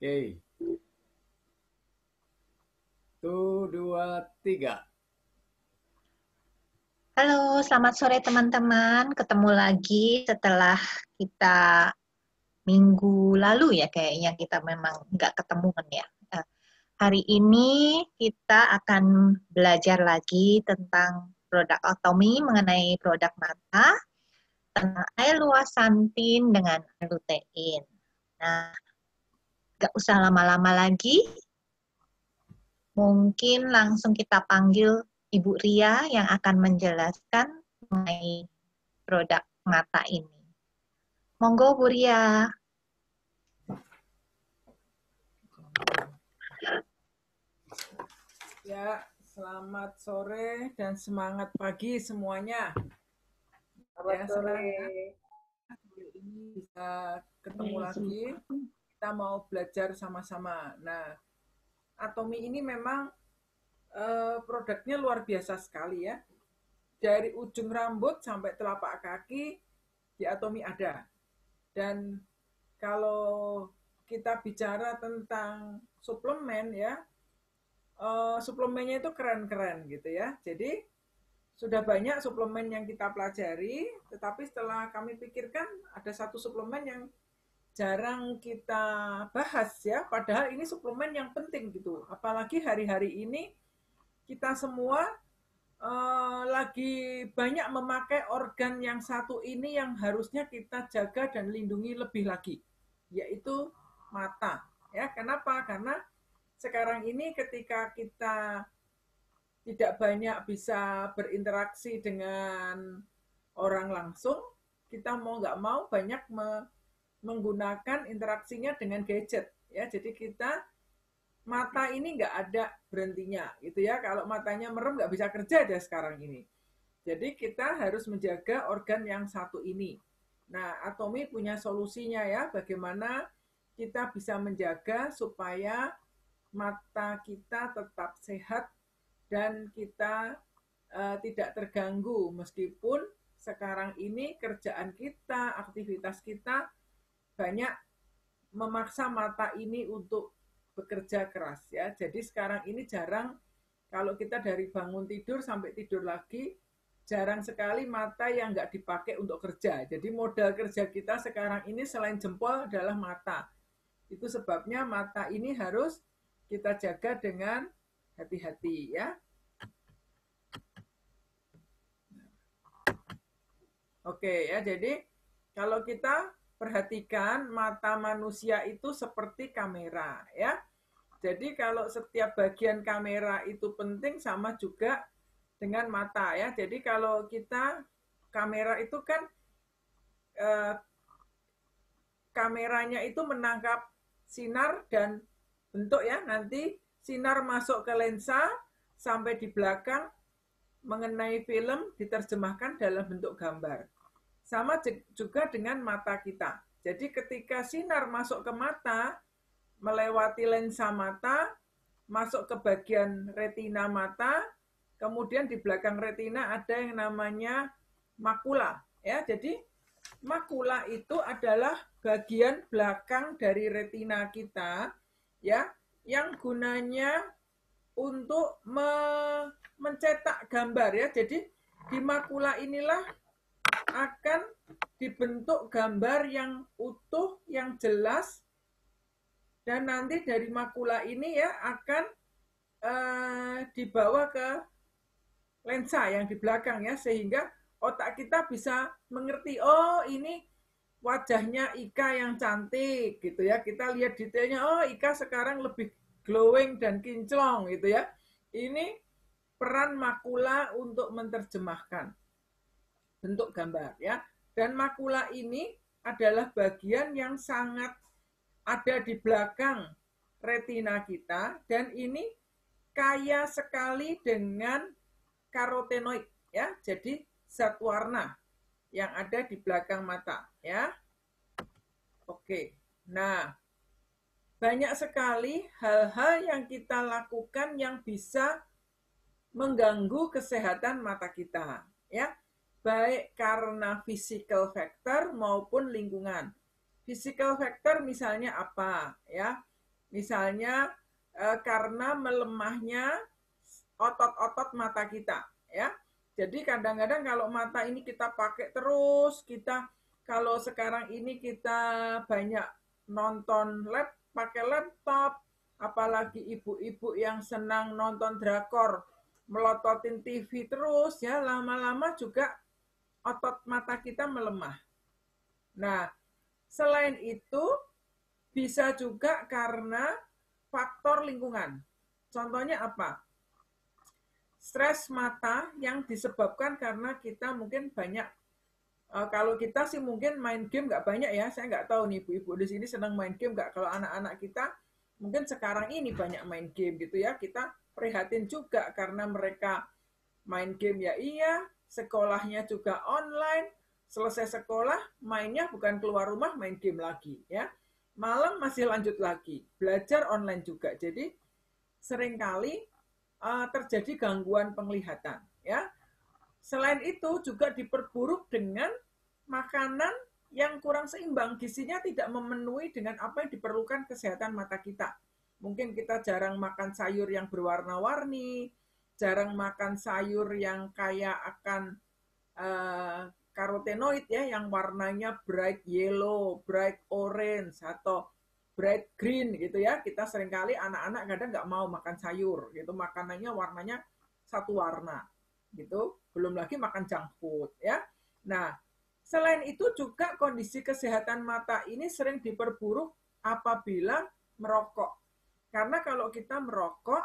Oke, satu, dua, tiga. Halo, selamat sore teman-teman. Ketemu lagi setelah kita minggu lalu ya kayaknya kita memang nggak ketemu kan ya. Eh, Hari ini kita akan belajar lagi tentang produk otomi mengenai produk mata, tentang air luas santin dengan lutein. Nah, nggak usah lama-lama lagi, mungkin langsung kita panggil Ibu Ria yang akan menjelaskan mengenai produk mata ini. Monggo Bu Ria. Ya, selamat sore dan semangat pagi semuanya. Selamat Ya, senang ya sore. hari ini bisa ketemu lagi. Kita mau belajar sama-sama. Nah, Atomi ini memang produknya luar biasa sekali ya. Dari ujung rambut sampai telapak kaki di Atomi ada. Dan kalau kita bicara tentang suplemen ya, suplemennya itu keren-keren gitu ya. Jadi sudah banyak suplemen yang kita pelajari, tetapi setelah kami pikirkan ada satu suplemen yang jarang kita bahas ya, padahal ini suplemen yang penting gitu. Apalagi hari-hari ini kita semua lagi banyak memakai organ yang satu ini yang harusnya kita jaga dan lindungi lebih lagi, yaitu mata. Ya, kenapa? Karena sekarang ini ketika kita tidak banyak bisa berinteraksi dengan orang langsung, kita mau nggak mau banyak menggunakan interaksinya dengan gadget. Ya, jadi kita mata ini nggak ada berhentinya, gitu ya. Kalau matanya merem nggak bisa kerja deh sekarang ini. Jadi kita harus menjaga organ yang satu ini. Nah, Atomi punya solusinya ya, bagaimana kita bisa menjaga supaya mata kita tetap sehat dan kita tidak terganggu meskipun sekarang ini kerjaan kita, aktivitas kita banyak memaksa mata ini untuk bekerja keras ya. Jadi sekarang ini jarang kalau kita dari bangun tidur sampai tidur lagi jarang sekali mata yang nggak dipakai untuk kerja. Jadi modal kerja kita sekarang ini selain jempol adalah mata. Itu sebabnya mata ini harus kita jaga dengan hati-hati ya. Oke ya, jadi kalau kita perhatikan mata manusia itu seperti kamera ya. Jadi kalau setiap bagian kamera itu penting sama juga dengan mata ya. Jadi kalau kita kamera itu kan eh, kameranya itu menangkap sinar dan bentuk ya. Nanti sinar masuk ke lensa sampai di belakang mengenai film diterjemahkan dalam bentuk gambar. Sama juga dengan mata kita. Jadi ketika sinar masuk ke mata, melewati lensa mata, masuk ke bagian retina mata, kemudian di belakang retina ada yang namanya makula. Ya, jadi makula itu adalah bagian belakang dari retina kita, ya, yang gunanya untuk mencetak gambar ya. Jadi di makula inilah akan dibentuk gambar yang utuh, yang jelas, dan nanti dari makula ini ya akan dibawa ke lensa yang di belakang ya, sehingga otak kita bisa mengerti, oh ini wajahnya Ika yang cantik gitu ya. Kita lihat detailnya, oh Ika sekarang lebih glowing dan kinclong gitu ya. Ini peran makula untuk menerjemahkan bentuk gambar ya. Dan makula ini adalah bagian yang sangat ada di belakang retina kita dan ini kaya sekali dengan karotenoid ya. Jadi zat warna yang ada di belakang mata ya. Oke. Nah, banyak sekali hal-hal yang kita lakukan yang bisa mengganggu kesehatan mata kita ya, baik karena physical factor maupun lingkungan. Physical factor misalnya apa ya, Misalnya karena melemahnya otot-otot mata kita, ya. Jadi kadang-kadang kalau mata ini kita pakai terus, kalau sekarang ini kita banyak nonton pakai laptop, apalagi ibu-ibu yang senang nonton drakor, melototin TV terus, ya lama-lama juga otot mata kita melemah. Nah, selain itu bisa juga karena faktor lingkungan. Contohnya apa? Stres mata yang disebabkan karena kita mungkin banyak, kalau kita sih mungkin main game nggak banyak ya, saya nggak tahu nih ibu-ibu di sini senang main game nggak. Kalau anak-anak kita mungkin sekarang ini banyak main game gitu ya, kita prihatin juga karena mereka main game ya iya, sekolahnya juga online, selesai sekolah mainnya bukan keluar rumah main game lagi ya, malam masih lanjut lagi, belajar online juga. Jadi seringkali terjadi gangguan penglihatan ya. Selain itu juga diperburuk dengan makanan yang kurang seimbang, gizinya tidak memenuhi dengan apa yang diperlukan kesehatan mata kita. Mungkin kita jarang makan sayur yang berwarna-warni, jarang makan sayur yang kaya akan karotenoid ya, yang warnanya bright yellow, bright orange, atau bright green gitu ya. Kita seringkali anak-anak kadang nggak mau makan sayur gitu, makanannya warnanya satu warna gitu, belum lagi makan junk food ya. Nah, selain itu juga kondisi kesehatan mata ini sering diperburuk apabila merokok. Karena kalau kita merokok,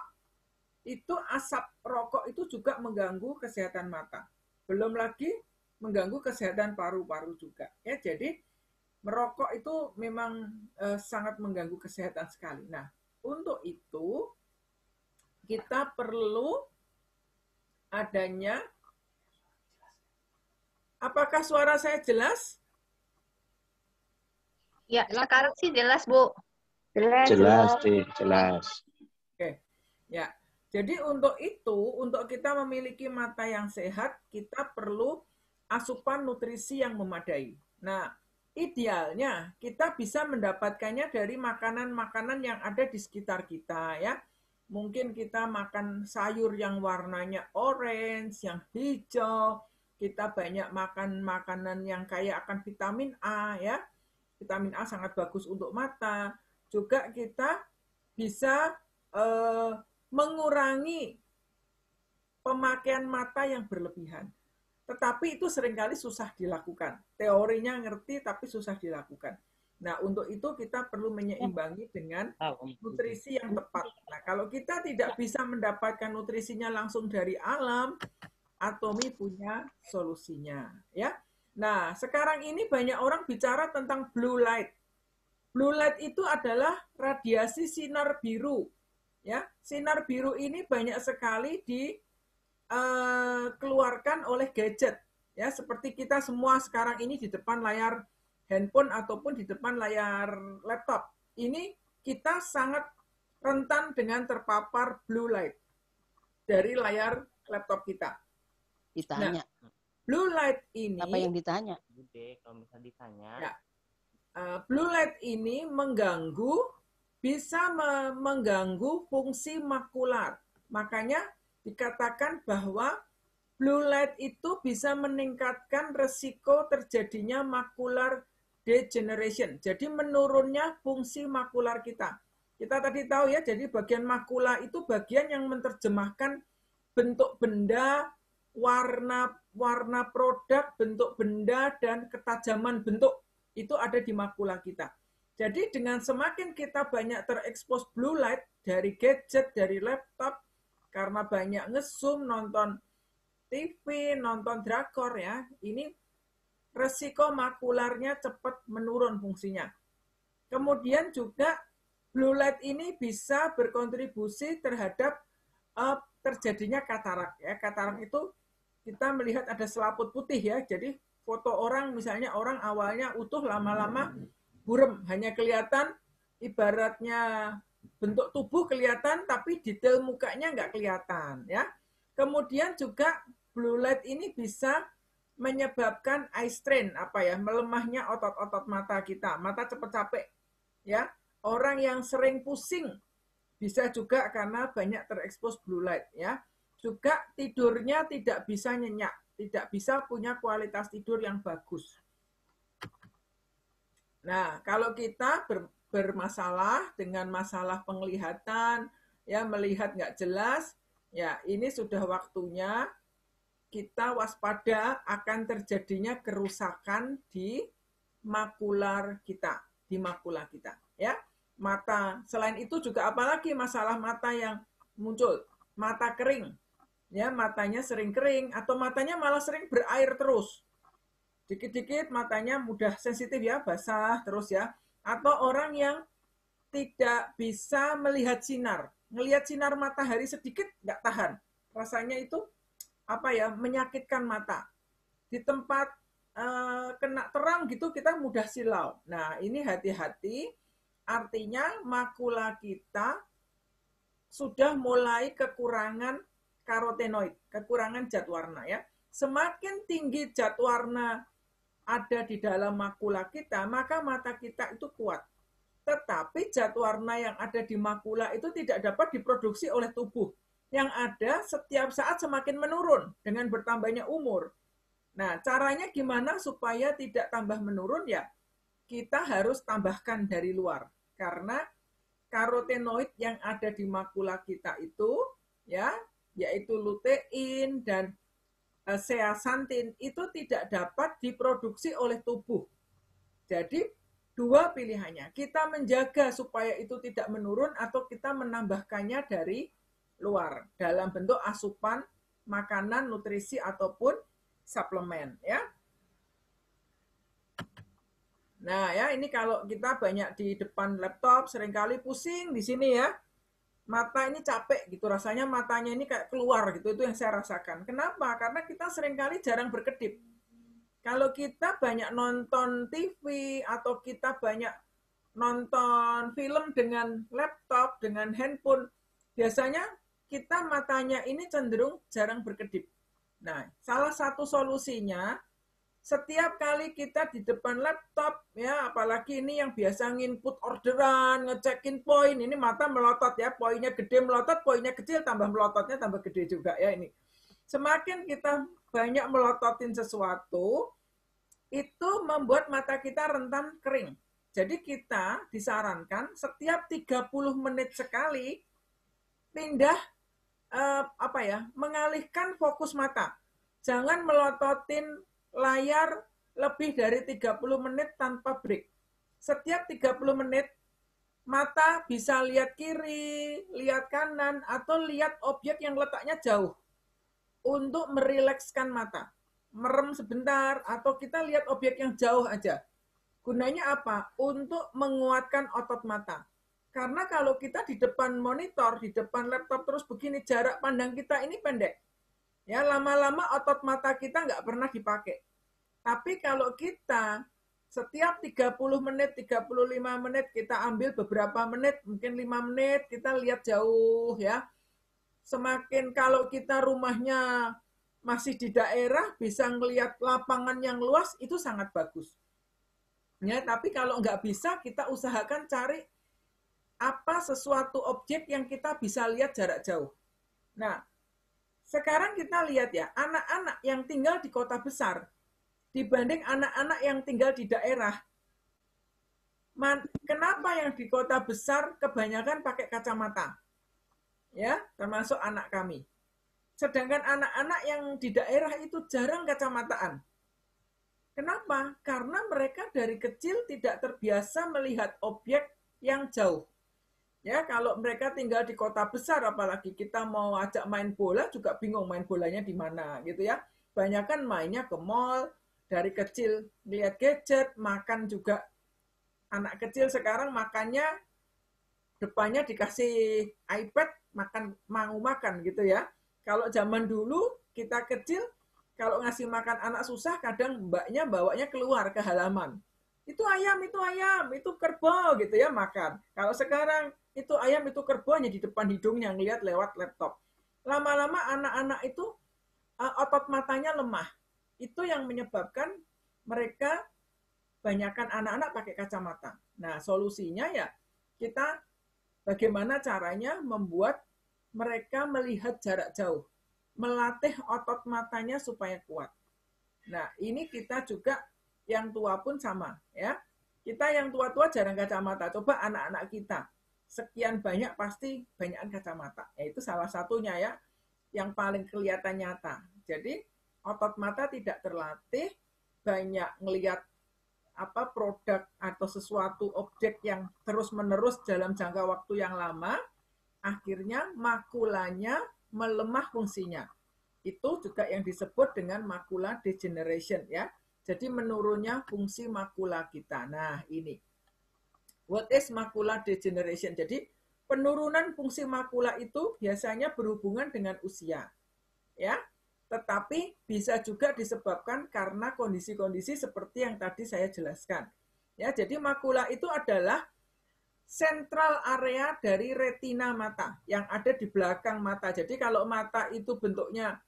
itu asap rokok itu juga mengganggu kesehatan mata. Belum lagi mengganggu kesehatan paru-paru juga. Ya, jadi merokok itu memang sangat mengganggu kesehatan sekali. Nah, untuk itu kita perlu adanya, apakah suara saya jelas? Ya, sekarang sih jelas, Bu. Jelas, jelas. Oke, ya. Jadi untuk itu, untuk kita memiliki mata yang sehat, kita perlu asupan nutrisi yang memadai. Nah, idealnya kita bisa mendapatkannya dari makanan-makanan yang ada di sekitar kita ya. Mungkin kita makan sayur yang warnanya orange, yang hijau, kita banyak makan makanan yang kaya akan vitamin A ya. Vitamin A sangat bagus untuk mata. Juga kita bisa mengurangi pemakaian mata yang berlebihan. Tetapi itu seringkali susah dilakukan. Teorinya ngerti tapi susah dilakukan. Nah, untuk itu kita perlu menyeimbangi dengan nutrisi yang tepat. Nah, kalau kita tidak bisa mendapatkan nutrisinya langsung dari alam, Atomi punya solusinya, ya. Nah, sekarang ini banyak orang bicara tentang blue light. Blue light itu adalah radiasi sinar biru, ya. Sinar biru ini banyak sekali dikeluarkan oleh gadget, ya. Seperti kita semua sekarang ini di depan layar handphone ataupun di depan layar laptop. Ini kita sangat rentan dengan terpapar blue light dari layar laptop kita. Ditanya. Nah, blue light ini... Apa yang ditanya? Bude, kalau misalnya ditanya... Ya, blue light ini bisa mengganggu fungsi makular. Makanya dikatakan bahwa blue light itu bisa meningkatkan resiko terjadinya makular degeneration. Jadi menurunnya fungsi makular kita. Kita tadi tahu ya, jadi bagian makula itu bagian yang menerjemahkan bentuk benda, warna produk, bentuk benda, dan ketajaman bentuk. Itu ada di makula kita. Jadi dengan semakin kita banyak terekspos blue light dari gadget, dari laptop, karena banyak nge-zoom, nonton TV, nonton drakor ya, ini resiko makularnya cepat menurun fungsinya. Kemudian juga blue light ini bisa berkontribusi terhadap terjadinya katarak. Ya, katarak itu kita melihat ada selaput putih ya. Jadi foto orang, misalnya orang awalnya utuh, lama-lama burem, hanya kelihatan ibaratnya bentuk tubuh kelihatan, tapi detail mukanya nggak kelihatan ya. Kemudian juga blue light ini bisa menyebabkan eye strain, melemahnya otot-otot mata kita, mata cepat capek, ya. Orang yang sering pusing bisa juga karena banyak terekspos blue light ya. Juga tidurnya tidak bisa nyenyak, tidak bisa punya kualitas tidur yang bagus. Nah, kalau kita bermasalah dengan masalah penglihatan, ya melihat nggak jelas, ya ini sudah waktunya kita waspada akan terjadinya kerusakan di makular kita, ya. Mata, selain itu juga apalagi masalah mata yang muncul, mata kering, ya matanya sering kering atau matanya malah sering berair terus. Dikit-dikit matanya mudah sensitif ya, basah terus ya. Atau orang yang tidak bisa melihat sinar, ngelihat sinar matahari sedikit nggak tahan. Rasanya itu apa ya, menyakitkan mata. Di tempat kena terang gitu kita mudah silau. Nah, ini hati-hati, artinya makula kita sudah mulai kekurangan karotenoid, kekurangan zat warna ya. Semakin tinggi zat warna ada di dalam makula kita, maka mata kita itu kuat. Tetapi zat warna yang ada di makula itu tidak dapat diproduksi oleh tubuh. Yang ada setiap saat semakin menurun dengan bertambahnya umur. Nah, caranya gimana supaya tidak tambah menurun ya? Kita harus tambahkan dari luar. Karena karotenoid yang ada di makula kita itu, ya, yaitu lutein dan zeaxanthin itu tidak dapat diproduksi oleh tubuh. Jadi dua pilihannya, kita menjaga supaya itu tidak menurun atau kita menambahkannya dari luar dalam bentuk asupan makanan, nutrisi ataupun suplemen ya. Nah ya, ini kalau kita banyak di depan laptop seringkali pusing di sini ya. Mata ini capek gitu, rasanya matanya ini kayak keluar gitu, itu yang saya rasakan. Kenapa? Karena kita seringkali jarang berkedip. Kalau kita banyak nonton TV atau kita banyak nonton film dengan laptop, dengan handphone, biasanya kita matanya ini cenderung jarang berkedip. Nah, salah satu solusinya, setiap kali kita di depan laptop, ya apalagi ini yang biasa nginput orderan, ngecekin poin, ini mata melotot ya, poinnya gede melotot, poinnya kecil, tambah melototnya tambah gede juga ya ini. Semakin kita banyak melototin sesuatu, itu membuat mata kita rentan kering. Jadi kita disarankan setiap 30 menit sekali pindah mengalihkan fokus mata. Jangan melototin layar lebih dari 30 menit tanpa break. Setiap 30 menit mata bisa lihat kiri, lihat kanan atau lihat objek yang letaknya jauh untuk merilekskan mata. Merem sebentar atau kita lihat objek yang jauh aja. Gunanya apa? Untuk menguatkan otot mata. Karena kalau kita di depan monitor, di depan laptop terus begini, jarak pandang kita ini pendek. Ya, lama-lama otot mata kita nggak pernah dipakai. Tapi kalau kita setiap 30 menit, 35 menit, kita ambil beberapa menit, mungkin 5 menit, kita lihat jauh ya. Semakin kalau kita rumahnya masih di daerah, bisa ngelihat lapangan yang luas, itu sangat bagus. Ya, tapi kalau nggak bisa, kita usahakan cari apa sesuatu objek yang kita bisa lihat jarak jauh. Nah, sekarang kita lihat ya, anak-anak yang tinggal di kota besar, dibanding anak-anak yang tinggal di daerah. Kenapa yang di kota besar kebanyakan pakai kacamata? Ya, termasuk anak kami. Sedangkan anak-anak yang di daerah itu jarang kacamataan. Kenapa? Karena mereka dari kecil tidak terbiasa melihat objek yang jauh. Ya, kalau mereka tinggal di kota besar, apalagi kita mau ajak main bola juga bingung main bolanya di mana, gitu ya. Banyakan mainnya ke mall, dari kecil lihat gadget, makan juga. Anak kecil sekarang makannya depannya dikasih iPad, mau makan gitu ya. Kalau zaman dulu kita kecil, kalau ngasih makan anak susah, kadang mbaknya bawanya keluar ke halaman. Itu ayam, itu kerbau gitu ya makan. Kalau sekarang itu ayam, itu kerbau hanya di depan hidungnya, ngelihat lewat laptop. Lama-lama anak-anak itu otot matanya lemah. Itu yang menyebabkan mereka banyakkan anak-anak pakai kacamata. Nah, solusinya ya kita bagaimana caranya membuat mereka melihat jarak jauh, melatih otot matanya supaya kuat. Nah, ini kita juga yang tua pun sama ya. Kita yang tua-tua jarang kacamata. Coba anak-anak kita, sekian banyak pasti banyakan kacamata. Ya, itu salah satunya ya, yang paling kelihatan nyata. Jadi otot mata tidak terlatih, banyak ngelihat produk atau sesuatu objek yang terus-menerus dalam jangka waktu yang lama, akhirnya makulanya melemah fungsinya. Itu juga yang disebut dengan macular degeneration ya. Jadi menurunnya fungsi makula kita. Nah, ini. What is macular degeneration? Jadi penurunan fungsi makula itu biasanya berhubungan dengan usia. Ya. Tetapi bisa juga disebabkan karena kondisi-kondisi seperti yang tadi saya jelaskan. Ya, jadi makula itu adalah sentral area dari retina mata yang ada di belakang mata. Jadi kalau mata itu bentuknya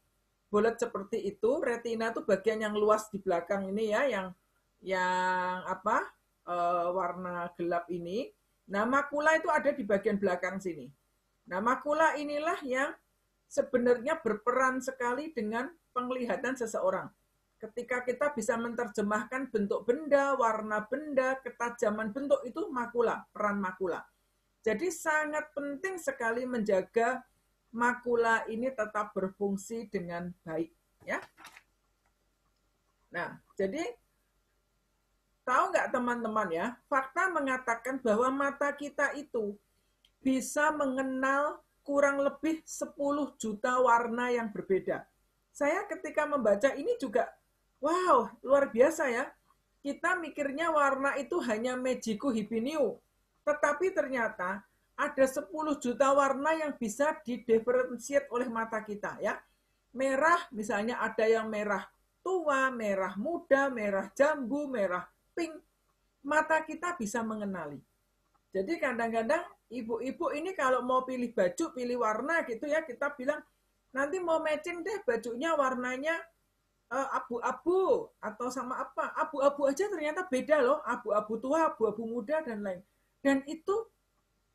bulat seperti itu, retina itu bagian yang luas di belakang ini ya, yang warna gelap ini. Nah, makula itu ada di bagian belakang sini. Nah, makula inilah yang sebenarnya berperan sekali dengan penglihatan seseorang. Ketika kita bisa menerjemahkan bentuk benda, warna benda, ketajaman bentuk, itu makula, peran makula. Jadi sangat penting sekali menjaga makula ini tetap berfungsi dengan baik, ya. Nah, jadi tahu nggak teman-teman ya, fakta mengatakan bahwa mata kita itu bisa mengenal kurang lebih 10 juta warna yang berbeda. Saya ketika membaca ini juga, wow, luar biasa ya. Kita mikirnya warna itu hanya Magiku Hibiniu, tetapi ternyata ada 10 juta warna yang bisa didiferensiate oleh mata kita ya. Merah misalnya ada yang merah tua, merah muda, merah jambu, merah pink. Mata kita bisa mengenali. Jadi kadang-kadang ibu-ibu ini kalau mau pilih baju, pilih warna gitu ya, kita bilang nanti mau matching deh bajunya warnanya abu-abu atau sama apa. Abu-abu aja ternyata beda loh, abu-abu tua, abu-abu muda dan lain. Dan itu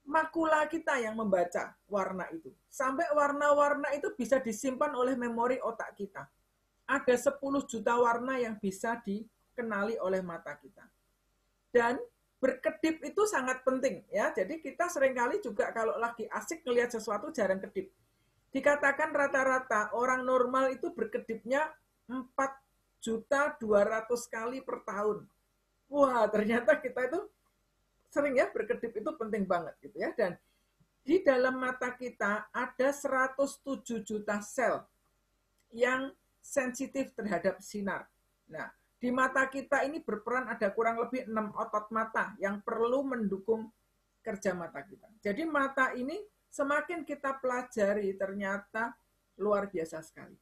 makula kita yang membaca warna itu. Sampai warna-warna itu bisa disimpan oleh memori otak kita. Ada 10 juta warna yang bisa dikenali oleh mata kita. Dan berkedip itu sangat penting ya. Jadi kita seringkali juga kalau lagi asik melihat sesuatu jarang kedip. Dikatakan rata-rata orang normal itu berkedipnya 4.200.000 kali per tahun. Wah, ternyata kita itu sering ya berkedip, itu penting banget gitu ya. Dan di dalam mata kita ada 107 juta sel yang sensitif terhadap sinar. Nah, di mata kita ini berperan ada kurang lebih 6 otot mata yang perlu mendukung kerja mata kita. Jadi mata ini semakin kita pelajari ternyata luar biasa sekali.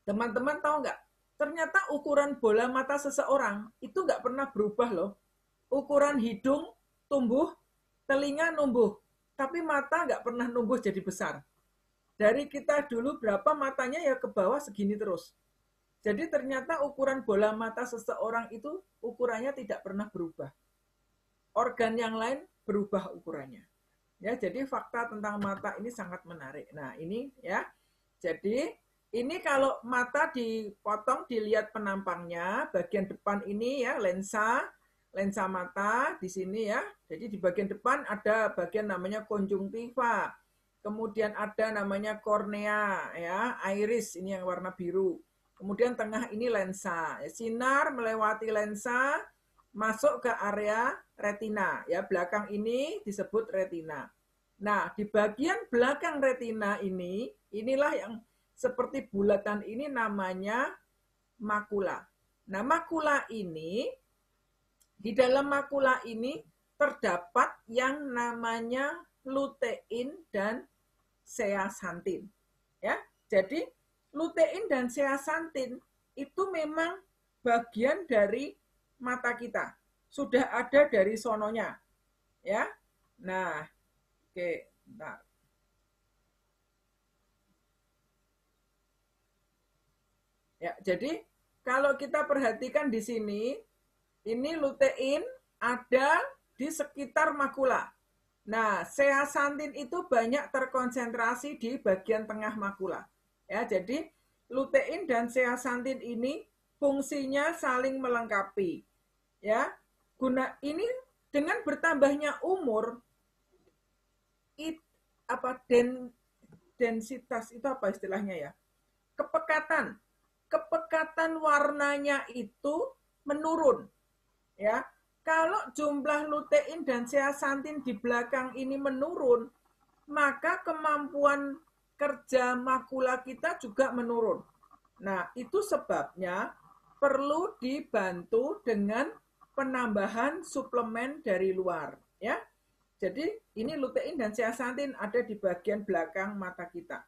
Teman-teman tahu nggak? Ternyata ukuran bola mata seseorang itu nggak pernah berubah loh. Ukuran hidung tumbuh, telinga numbuh, tapi mata nggak pernah numbuh jadi besar. Dari kita dulu berapa matanya ya ke bawah segini terus. Jadi ternyata ukuran bola mata seseorang itu ukurannya tidak pernah berubah. Organ yang lain berubah ukurannya. Ya, jadi fakta tentang mata ini sangat menarik. Nah, ini ya. Jadi ini kalau mata dipotong dilihat penampangnya, bagian depan ini ya lensa mata di sini ya. Jadi di bagian depan ada bagian namanya konjungtiva. Kemudian ada namanya kornea ya, iris ini yang warna biru. Kemudian tengah ini lensa. Sinar melewati lensa masuk ke area retina ya. Belakang ini disebut retina. Nah, di bagian belakang retina ini, inilah yang seperti bulatan ini namanya makula. Nah, makula ini, di dalam makula ini terdapat yang namanya lutein dan zeaxanthin. Ya, jadi lutein dan zeaxanthin itu memang bagian dari mata kita. Sudah ada dari sononya. Ya. Nah, oke, bentar. Ya, jadi kalau kita perhatikan di sini, ini lutein ada di sekitar makula. Nah, zeaxanthin itu banyak terkonsentrasi di bagian tengah makula. Ya, jadi lutein dan zeaxanthin ini fungsinya saling melengkapi. Ya, guna ini dengan bertambahnya umur densitas itu apa istilahnya ya? Kepekatan warnanya itu menurun. Ya, kalau jumlah lutein dan zeaxanthin di belakang ini menurun, maka kemampuan kerja makula kita juga menurun. Nah, itu sebabnya perlu dibantu dengan penambahan suplemen dari luar, ya. Jadi ini lutein dan zeaxanthin ada di bagian belakang mata kita.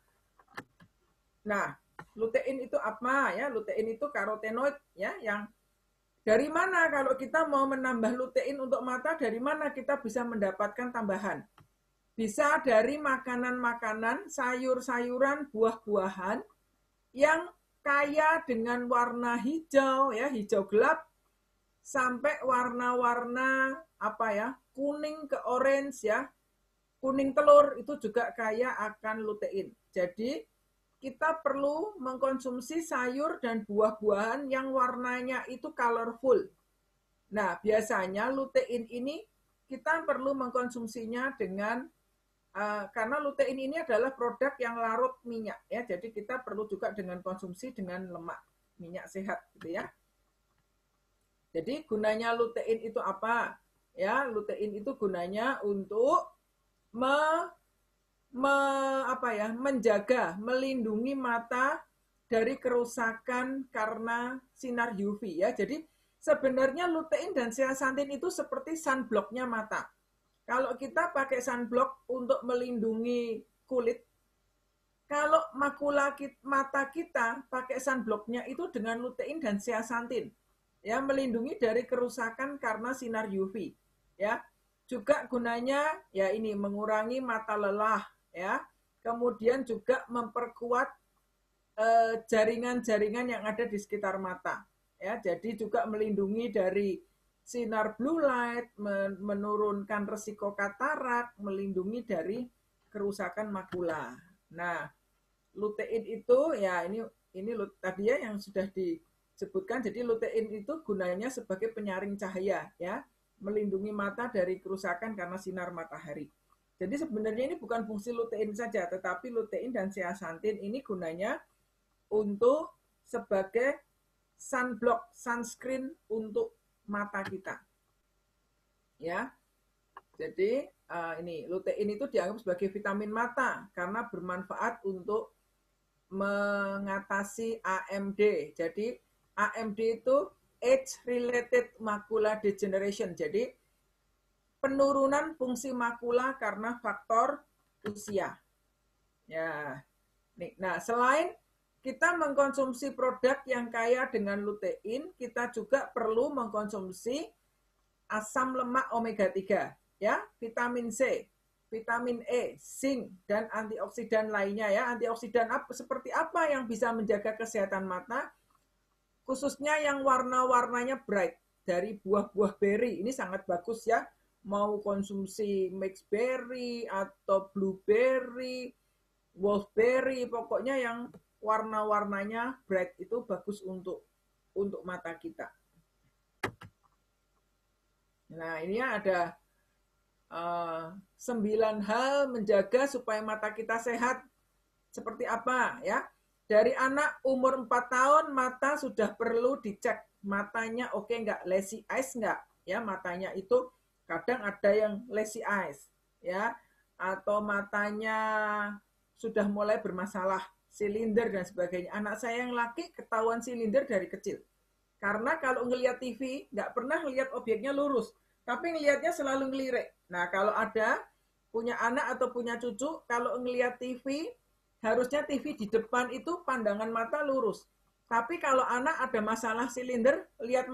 Nah, lutein itu apa ya? Lutein itu karotenoid ya, yang dari mana kalau kita mau menambah lutein untuk mata, dari mana kita bisa mendapatkan tambahan? Bisa dari makanan-makanan, sayur-sayuran, buah-buahan yang kaya dengan warna hijau ya, hijau gelap sampai warna-warna apa ya, kuning ke orange ya. Kuning telur itu juga kaya akan lutein. Jadi kita perlu mengkonsumsi sayur dan buah-buahan yang warnanya itu colorful. Nah, biasanya lutein ini kita perlu mengkonsumsinya dengan karena lutein ini adalah produk yang larut minyak ya. Jadi kita perlu juga dengan konsumsi dengan lemak, minyak sehat gitu ya. Jadi gunanya lutein itu apa? Ya, lutein itu gunanya untuk menjaga, melindungi mata dari kerusakan karena sinar UV ya. Jadi sebenarnya lutein dan zeaxanthin itu seperti sunblocknya mata. Kalau kita pakai sunblock untuk melindungi kulit, kalau makula mata kita pakai sunblocknya itu dengan lutein dan zeaxanthin, ya, melindungi dari kerusakan karena sinar UV, ya. Juga gunanya ya ini mengurangi mata lelah, ya. Kemudian juga memperkuat jaringan-jaringan yang ada di sekitar mata, ya. Jadi juga melindungi dari sinar blue light, menurunkan resiko katarak, melindungi dari kerusakan makula. Nah, lutein itu ya ini tadi ya yang sudah disebutkan. Jadi lutein itu gunanya sebagai penyaring cahaya ya, melindungi mata dari kerusakan karena sinar matahari. Jadi sebenarnya ini bukan fungsi lutein saja, tetapi lutein dan zeaxanthin ini gunanya untuk sebagai sunblock, sunscreen untuk mata kita. Ya. Jadi ini lutein itu dianggap sebagai vitamin mata karena bermanfaat untuk mengatasi AMD. Jadi AMD itu age related macular degeneration. Jadi penurunan fungsi makula karena faktor usia. Ya. Nah, selain kita mengkonsumsi produk yang kaya dengan lutein, kita juga perlu mengkonsumsi asam lemak omega 3, ya, vitamin C, vitamin E, zinc, dan antioksidan lainnya ya. Antioksidan seperti apa yang bisa menjaga kesehatan mata? Khususnya yang warna-warnanya bright dari buah-buah berry. Ini sangat bagus ya. Mau konsumsi mixed berry atau blueberry, wolfberry, pokoknya yang warna-warnanya bright itu bagus untuk mata kita. Nah, ini ada 9 hal menjaga supaya mata kita sehat. Seperti apa ya? Dari anak umur 4 tahun mata sudah perlu dicek matanya oke nggak, lazy eyes nggak ya, matanya itu kadang ada yang lazy eyes ya, atau matanya sudah mulai bermasalah, silinder dan sebagainya. Anak saya yang laki ketahuan silinder dari kecil. Karena kalau ngelihat TV, nggak pernah ngelihat objeknya lurus, tapi ngelihatnya selalu ngelirik. Nah, kalau ada punya anak atau punya cucu, kalau ngelihat TV, harusnya TV di depan itu pandangan mata lurus. Tapi kalau anak ada masalah silinder, lihat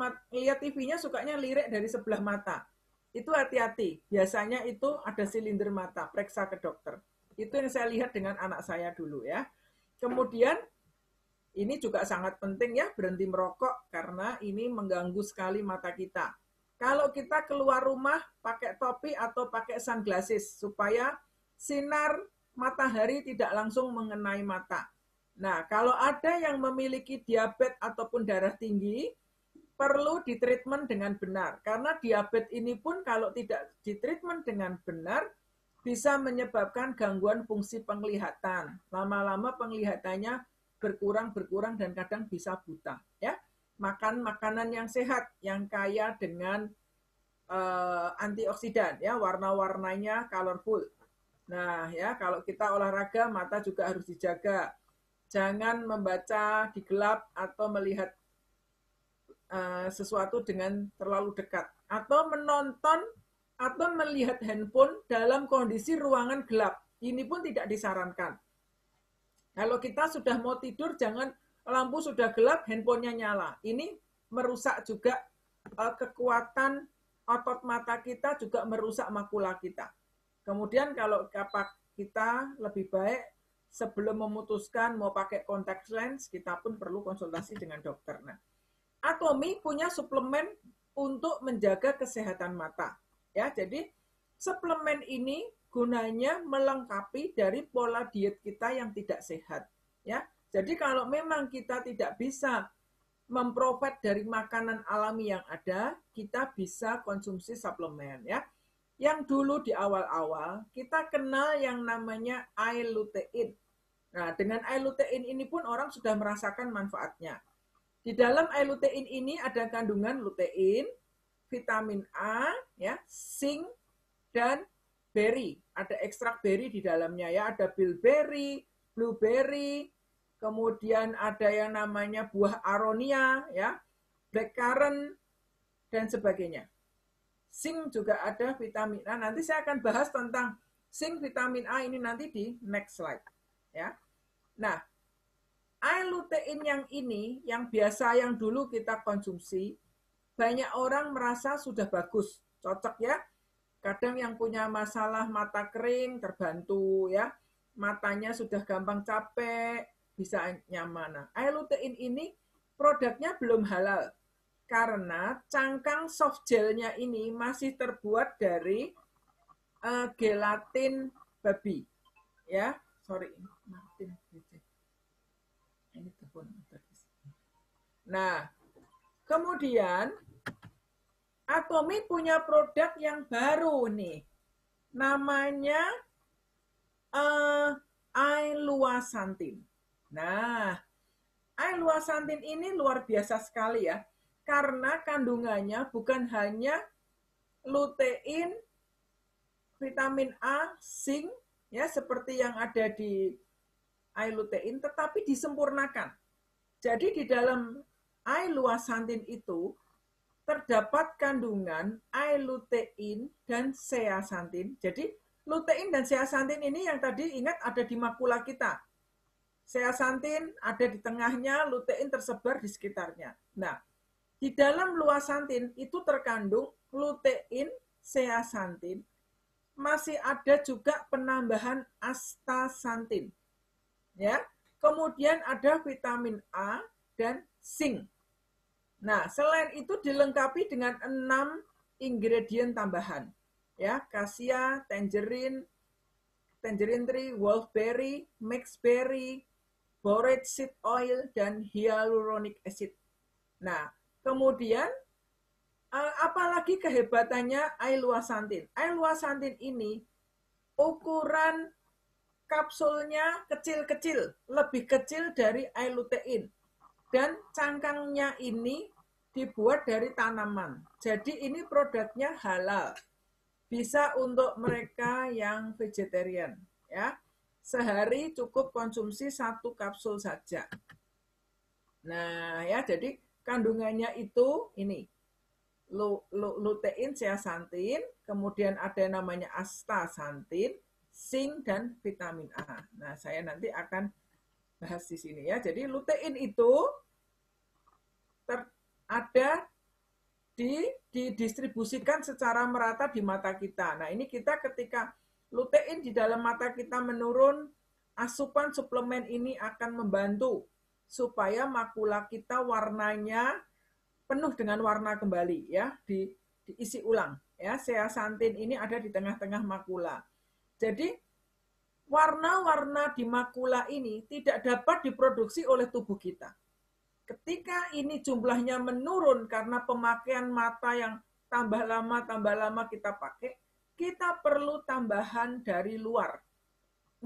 TV-nya sukanya lirik dari sebelah mata. Itu hati-hati. Biasanya itu ada silinder mata, periksa ke dokter. Itu yang saya lihat dengan anak saya dulu ya. Kemudian ini juga sangat penting ya, berhenti merokok karena ini mengganggu sekali mata kita. Kalau kita keluar rumah pakai topi atau pakai sunglasses supaya sinar matahari tidak langsung mengenai mata. Nah, kalau ada yang memiliki diabetes ataupun darah tinggi, perlu ditreatment dengan benar. Karena diabetes ini pun kalau tidak ditreatment dengan benar, bisa menyebabkan gangguan fungsi penglihatan. Lama-lama penglihatannya berkurang dan kadang bisa buta. Ya, makan makanan yang sehat, yang kaya dengan antioksidan, ya, warna-warnanya colorful. Nah, ya, kalau kita olahraga, mata juga harus dijaga. Jangan membaca di gelap atau melihat sesuatu dengan terlalu dekat. Atau menonton atau melihat handphone dalam kondisi ruangan gelap. Ini pun tidak disarankan. Kalau kita sudah mau tidur, jangan lampu sudah gelap, handphonenya nyala. Ini merusak juga kekuatan otot mata kita, juga merusak makula kita. Kemudian kalau kita lebih baik sebelum memutuskan mau pakai contact lens, kita pun perlu konsultasi dengan dokter. Nah, Atomy punya suplemen untuk menjaga kesehatan mata. Ya, jadi suplemen ini gunanya melengkapi dari pola diet kita yang tidak sehat. Ya, jadi kalau memang kita tidak bisa memprovide dari makanan alami yang ada, kita bisa konsumsi suplemen. Ya, yang dulu di awal-awal kita kenal yang namanya L-lutein. Nah, dengan L-lutein ini pun orang sudah merasakan manfaatnya. Di dalam L-lutein ini ada kandungan lutein, vitamin A, ya, zinc, dan berry. Ada ekstrak berry di dalamnya, ya. Ada bilberry, blueberry, kemudian ada yang namanya buah aronia, ya, blackcurrant, dan sebagainya. Zinc juga ada, vitamin A. Nanti saya akan bahas tentang zinc, vitamin A ini nanti di next slide. Ya. Nah, L-lutein yang ini, yang biasa yang dulu kita konsumsi, banyak orang merasa sudah bagus, cocok ya. Kadang yang punya masalah mata kering terbantu ya, matanya sudah gampang capek, bisa nyaman. L-lutein ini produknya belum halal. Karena cangkang soft gelnya ini masih terbuat dari gelatin babi, ya. Sorry, ini telepon. Nah, kemudian Atomy punya produk yang baru nih, namanya ailuasantin. Nah, ailuasantin ini luar biasa sekali ya. Karena kandungannya bukan hanya lutein, vitamin A, zinc, ya seperti yang ada di ailutein, tetapi disempurnakan. Jadi di dalam ailuasantin itu terdapat kandungan ailutein dan zeaxanthin. Jadi lutein dan zeaxanthin ini yang tadi ingat ada di makula kita. Zeaxanthin ada di tengahnya, lutein tersebar di sekitarnya. Nah, di dalam luasantin itu terkandung lutein, zeaxanthin, masih ada juga penambahan astaxanthin. Ya. Kemudian ada vitamin A dan zinc. Nah, selain itu dilengkapi dengan 6 ingredient tambahan. Ya, cassia, tangerine tree, wolfberry, mixed berry, borage seed oil, dan hyaluronic acid. Nah, kemudian, apalagi kehebatannya ailuasantin. Ailuasantin ini ukuran kapsulnya kecil-kecil, lebih kecil dari ailutein. Dan cangkangnya ini dibuat dari tanaman. Jadi ini produknya halal. Bisa untuk mereka yang vegetarian. Ya. Sehari cukup konsumsi 1 kapsul saja. Nah, ya, jadi kandungannya itu ini lutein, zeaxanthin, kemudian ada yang namanya astaxanthin, zinc, dan vitamin A. Nah, saya nanti akan bahas di sini ya. Jadi lutein itu ada didistribusikan secara merata di mata kita. Nah, ini kita ketika lutein di dalam mata kita menurun, asupan suplemen ini akan membantu supaya makula kita warnanya penuh dengan warna kembali ya, diisi ulang. Ya, zeaxanthin ini ada di tengah-tengah makula. Jadi warna-warna di makula ini tidak dapat diproduksi oleh tubuh kita. Ketika ini jumlahnya menurun karena pemakaian mata yang tambah lama kita pakai, kita perlu tambahan dari luar.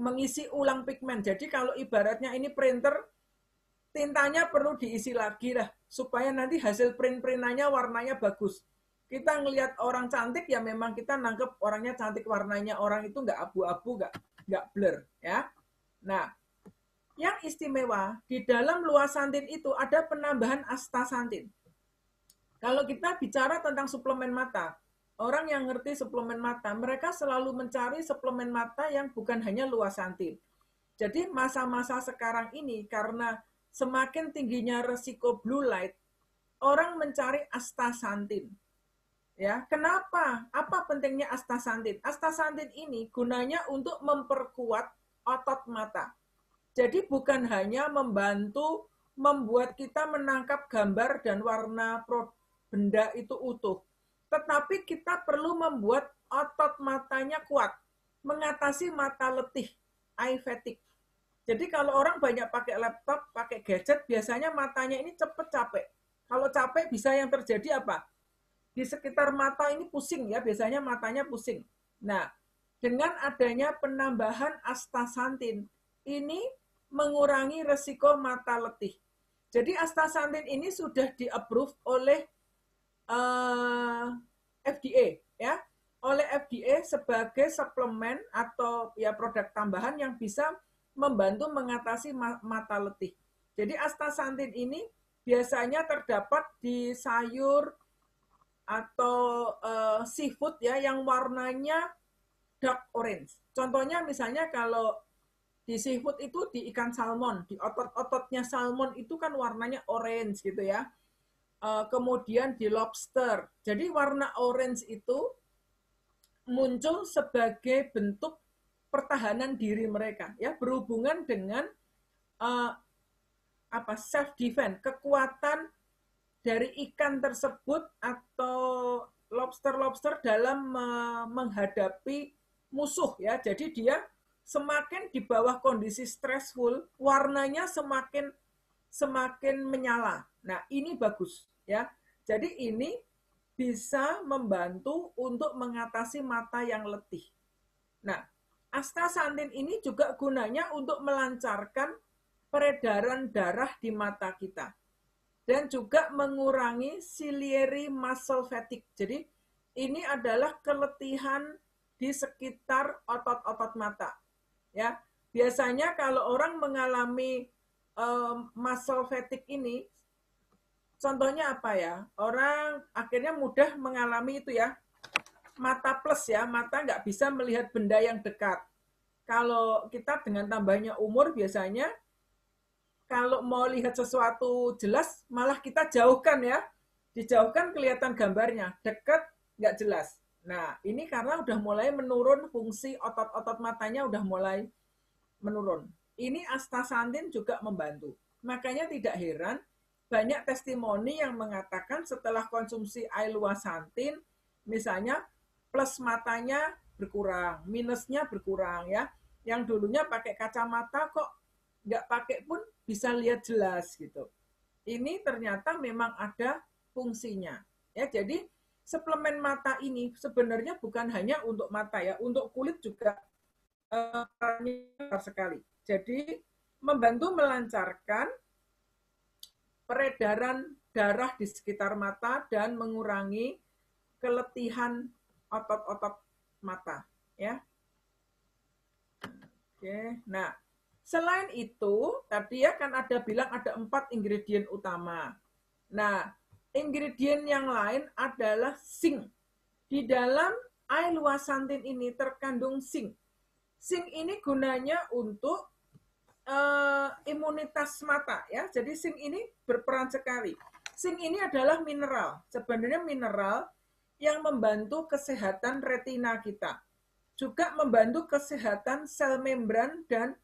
Mengisi ulang pigmen. Jadi kalau ibaratnya ini printer, tintanya perlu diisi lagi lah, supaya nanti hasil print-printannya warnanya bagus. Kita ngelihat orang cantik, ya memang kita nangkep orangnya cantik, warnanya orang itu nggak abu-abu, nggak blur. Ya. Nah, yang istimewa, di dalam luasantin itu ada penambahan astaxanthin. Kalau kita bicara tentang suplemen mata, orang yang ngerti suplemen mata, mereka selalu mencari suplemen mata yang bukan hanya luasantin. Jadi masa-masa sekarang ini, karena semakin tingginya resiko blue light, orang mencari astaxanthin. Ya, kenapa? Apa pentingnya astaxanthin? Astaxanthin ini gunanya untuk memperkuat otot mata. Jadi bukan hanya membantu membuat kita menangkap gambar dan warna benda itu utuh, tetapi kita perlu membuat otot matanya kuat, mengatasi mata letih, eye fatigue. Jadi kalau orang banyak pakai laptop, pakai gadget, biasanya matanya ini cepat capek. Kalau capek bisa yang terjadi apa? Di sekitar mata ini pusing ya, biasanya matanya pusing. Nah, dengan adanya penambahan astaxanthin, ini mengurangi resiko mata letih. Jadi astaxanthin ini sudah di-approve oleh FDA, ya, oleh FDA sebagai suplemen atau ya produk tambahan yang bisa membantu mengatasi mata letih. Jadi astaxanthin ini biasanya terdapat di sayur atau seafood ya yang warnanya dark orange. Contohnya misalnya kalau di seafood itu di ikan salmon, di otot-ototnya salmon itu kan warnanya orange gitu ya. Kemudian di lobster. Jadi warna orange itu muncul sebagai bentuk pertahanan diri mereka ya, berhubungan dengan self defense, kekuatan dari ikan tersebut atau lobster dalam menghadapi musuh ya. Jadi dia semakin di bawah kondisi stressful, warnanya semakin menyala. Nah, ini bagus ya. Jadi ini bisa membantu untuk mengatasi mata yang letih. Nah, astaxanthin ini juga gunanya untuk melancarkan peredaran darah di mata kita. Dan juga mengurangi ciliary muscle fatigue. Jadi ini adalah keletihan di sekitar otot-otot mata. Ya, biasanya kalau orang mengalami muscle fatigue ini, contohnya apa ya? Orang akhirnya mudah mengalami itu ya, mata plus ya, mata nggak bisa melihat benda yang dekat. Kalau kita dengan tambahnya umur biasanya, kalau mau lihat sesuatu jelas, malah kita jauhkan ya. Dijauhkan kelihatan gambarnya, dekat nggak jelas. Nah, ini karena udah mulai menurun fungsi otot-otot matanya, udah mulai menurun. Ini astaxanthin juga membantu. Makanya tidak heran, banyak testimoni yang mengatakan setelah konsumsi ailwasantin, misalnya plus matanya berkurang, minusnya berkurang ya. Yang dulunya pakai kacamata kok nggak pakai pun bisa lihat jelas gitu. Ini ternyata memang ada fungsinya. Ya, jadi suplemen mata ini sebenarnya bukan hanya untuk mata ya, untuk kulit juga besar sekali. Jadi membantu melancarkan peredaran darah di sekitar mata dan mengurangi keletihan otot-otot mata. Ya. Oke, nah. Selain itu, tadi ya kan ada bilang ada 4 ingredient utama. Nah, ingredient yang lain adalah zinc. Di dalam ailwasantin ini terkandung zinc. Zinc ini gunanya untuk imunitas mata ya. Jadi zinc ini berperan sekali. Zinc ini adalah mineral. Sebenarnya mineral yang membantu kesehatan retina kita. Juga membantu kesehatan sel membran dan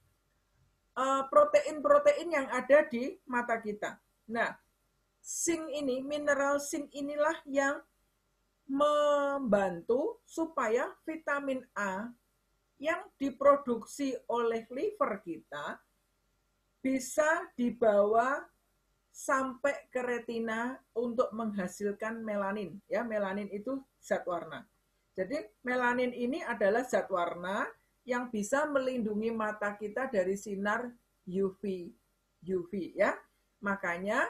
protein-protein yang ada di mata kita. Nah, zinc ini, mineral zinc inilah yang membantu supaya vitamin A yang diproduksi oleh liver kita bisa dibawa sampai ke retina untuk menghasilkan melanin. Ya, melanin itu zat warna. Jadi melanin ini adalah zat warna yang bisa melindungi mata kita dari sinar UV ya. Makanya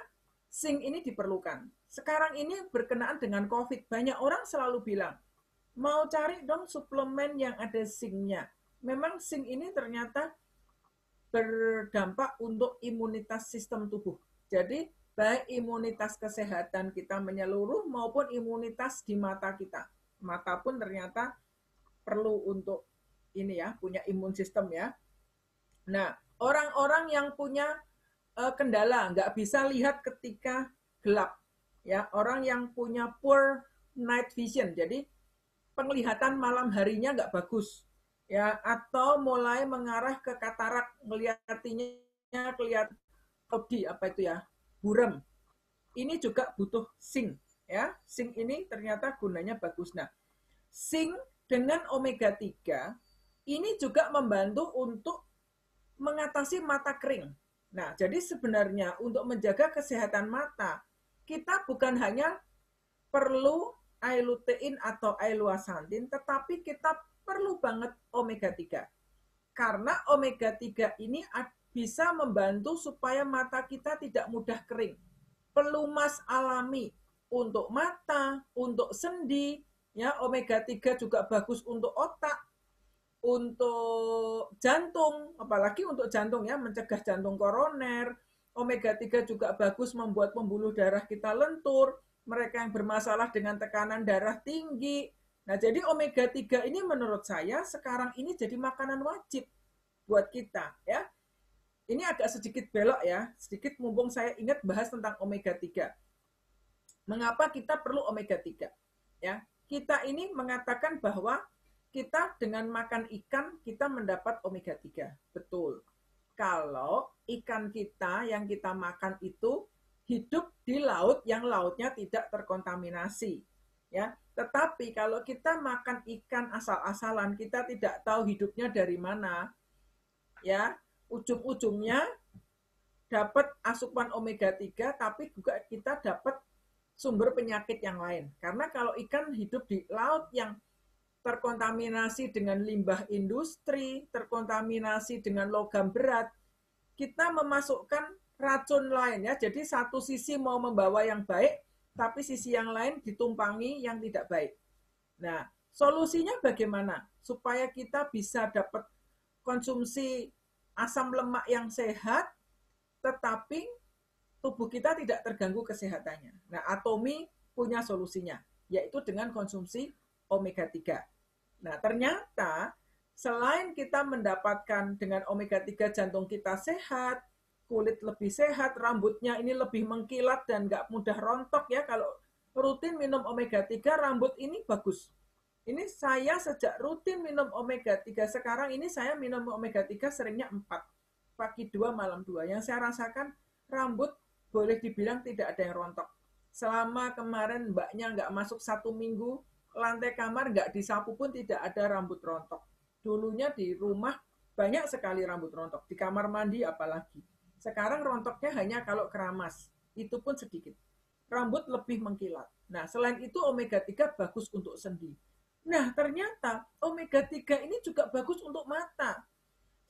zinc ini diperlukan. Sekarang ini berkenaan dengan COVID, banyak orang selalu bilang, mau cari dong suplemen yang ada zinc-nya. Memang zinc ini ternyata berdampak untuk imunitas sistem tubuh. Jadi baik imunitas kesehatan kita menyeluruh maupun imunitas di mata kita. Mata pun ternyata perlu untuk ini ya, punya imun sistem ya. Nah, orang-orang yang punya kendala, nggak bisa lihat ketika gelap, ya, orang yang punya poor night vision, jadi penglihatan malam harinya nggak bagus, ya, atau mulai mengarah ke katarak, melihatnya kelihatan apa itu ya, buram. Ini juga butuh zinc, ya. Zinc ini ternyata gunanya bagus. Nah, zinc dengan omega 3 ini juga membantu untuk mengatasi mata kering. Nah, jadi sebenarnya untuk menjaga kesehatan mata, kita bukan hanya perlu L-lutein atau L-luasantin, tetapi kita perlu banget omega 3. Karena omega 3 ini bisa membantu supaya mata kita tidak mudah kering. Pelumas alami untuk mata, untuk sendi, ya, omega 3 juga bagus untuk otak, untuk jantung, apalagi untuk jantung ya, mencegah jantung koroner. Omega 3 juga bagus membuat pembuluh darah kita lentur, mereka yang bermasalah dengan tekanan darah tinggi. Nah, jadi omega 3 ini menurut saya sekarang ini jadi makanan wajib buat kita ya. Ini agak sedikit belok ya, sedikit mumpung saya ingat bahas tentang omega 3. Mengapa kita perlu omega 3? Ya, kita ini mengatakan bahwa kita dengan makan ikan, kita mendapat omega 3. Betul. Kalau ikan kita yang kita makan itu hidup di laut yang lautnya tidak terkontaminasi. Ya, tetapi kalau kita makan ikan asal-asalan, kita tidak tahu hidupnya dari mana. Ya, ujung-ujungnya dapat asupan omega 3, tapi juga kita dapat sumber penyakit yang lain. Karena kalau ikan hidup di laut yang terkontaminasi dengan limbah industri, terkontaminasi dengan logam berat, kita memasukkan racun lain ya. Jadi satu sisi mau membawa yang baik, tapi sisi yang lain ditumpangi yang tidak baik. Nah, solusinya bagaimana? Supaya kita bisa dapat konsumsi asam lemak yang sehat, tetapi tubuh kita tidak terganggu kesehatannya. Nah, Atomi punya solusinya, yaitu dengan konsumsi omega 3. Nah, ternyata selain kita mendapatkan dengan omega 3 jantung kita sehat, kulit lebih sehat, rambutnya ini lebih mengkilat dan nggak mudah rontok ya. Kalau rutin minum omega 3, rambut ini bagus. Ini saya sejak rutin minum omega 3, sekarang ini saya minum omega 3 seringnya 4. Pagi 2, malam 2. Yang saya rasakan rambut boleh dibilang tidak ada yang rontok. Selama kemarin mbaknya nggak masuk 1 minggu, lantai kamar nggak disapu pun tidak ada rambut rontok. Dulunya di rumah banyak sekali rambut rontok, di kamar mandi apalagi. Sekarang rontoknya hanya kalau keramas, itu pun sedikit. Rambut lebih mengkilat. Nah, selain itu omega 3 bagus untuk sendi. Nah, ternyata omega 3 ini juga bagus untuk mata.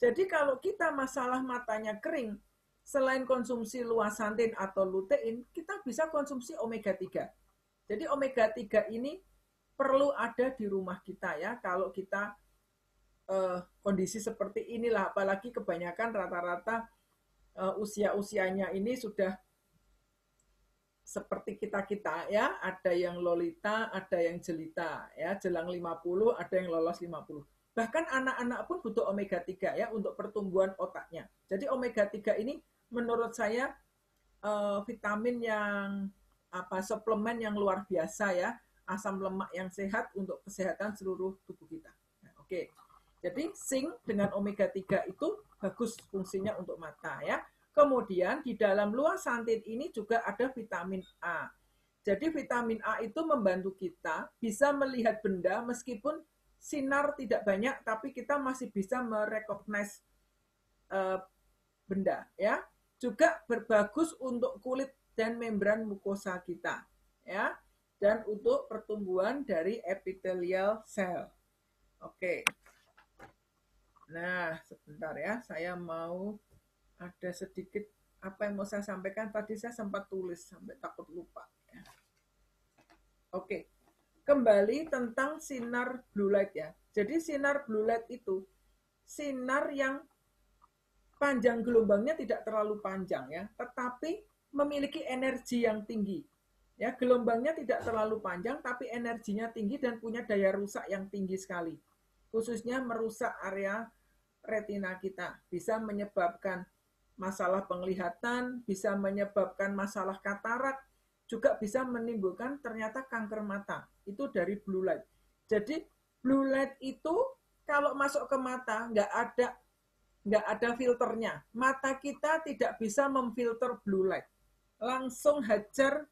Jadi kalau kita masalah matanya kering, selain konsumsi luasantin atau lutein, kita bisa konsumsi omega 3. Jadi omega 3 ini perlu ada di rumah kita ya, kalau kita kondisi seperti inilah, apalagi kebanyakan rata-rata usia-usianya ini sudah seperti kita-kita ya, ada yang lolita, ada yang jelita ya, jelang 50, ada yang lolos 50. Bahkan anak-anak pun butuh omega 3 ya untuk pertumbuhan otaknya. Jadi omega 3 ini menurut saya vitamin yang suplemen yang luar biasa ya, asam lemak yang sehat untuk kesehatan seluruh tubuh kita. Nah, oke. Jadi zinc dengan omega 3 itu bagus fungsinya untuk mata ya. Kemudian di dalam luasantin ini juga ada vitamin A. Jadi vitamin A itu membantu kita bisa melihat benda meskipun sinar tidak banyak, tapi kita masih bisa merecognize benda, ya. Juga berbagus untuk kulit dan membran mukosa kita, ya, dan untuk pertumbuhan dari epithelial cell. Oke. Nah, sebentar ya, saya mau ada sedikit apa yang mau saya sampaikan. Tadi saya sempat tulis sampai takut lupa. Ya. Oke, kembali tentang sinar blue light ya. Jadi sinar blue light itu sinar yang panjang gelombangnya tidak terlalu panjang ya, tetapi memiliki energi yang tinggi. Ya, gelombangnya tidak terlalu panjang tapi energinya tinggi dan punya daya rusak yang tinggi sekali. Khususnya merusak area retina kita, bisa menyebabkan masalah penglihatan, bisa menyebabkan masalah katarak, juga bisa menimbulkan ternyata kanker mata. Itu dari blue light. Jadi blue light itu kalau masuk ke mata nggak ada filternya. Mata kita tidak bisa memfilter blue light. Langsung hajar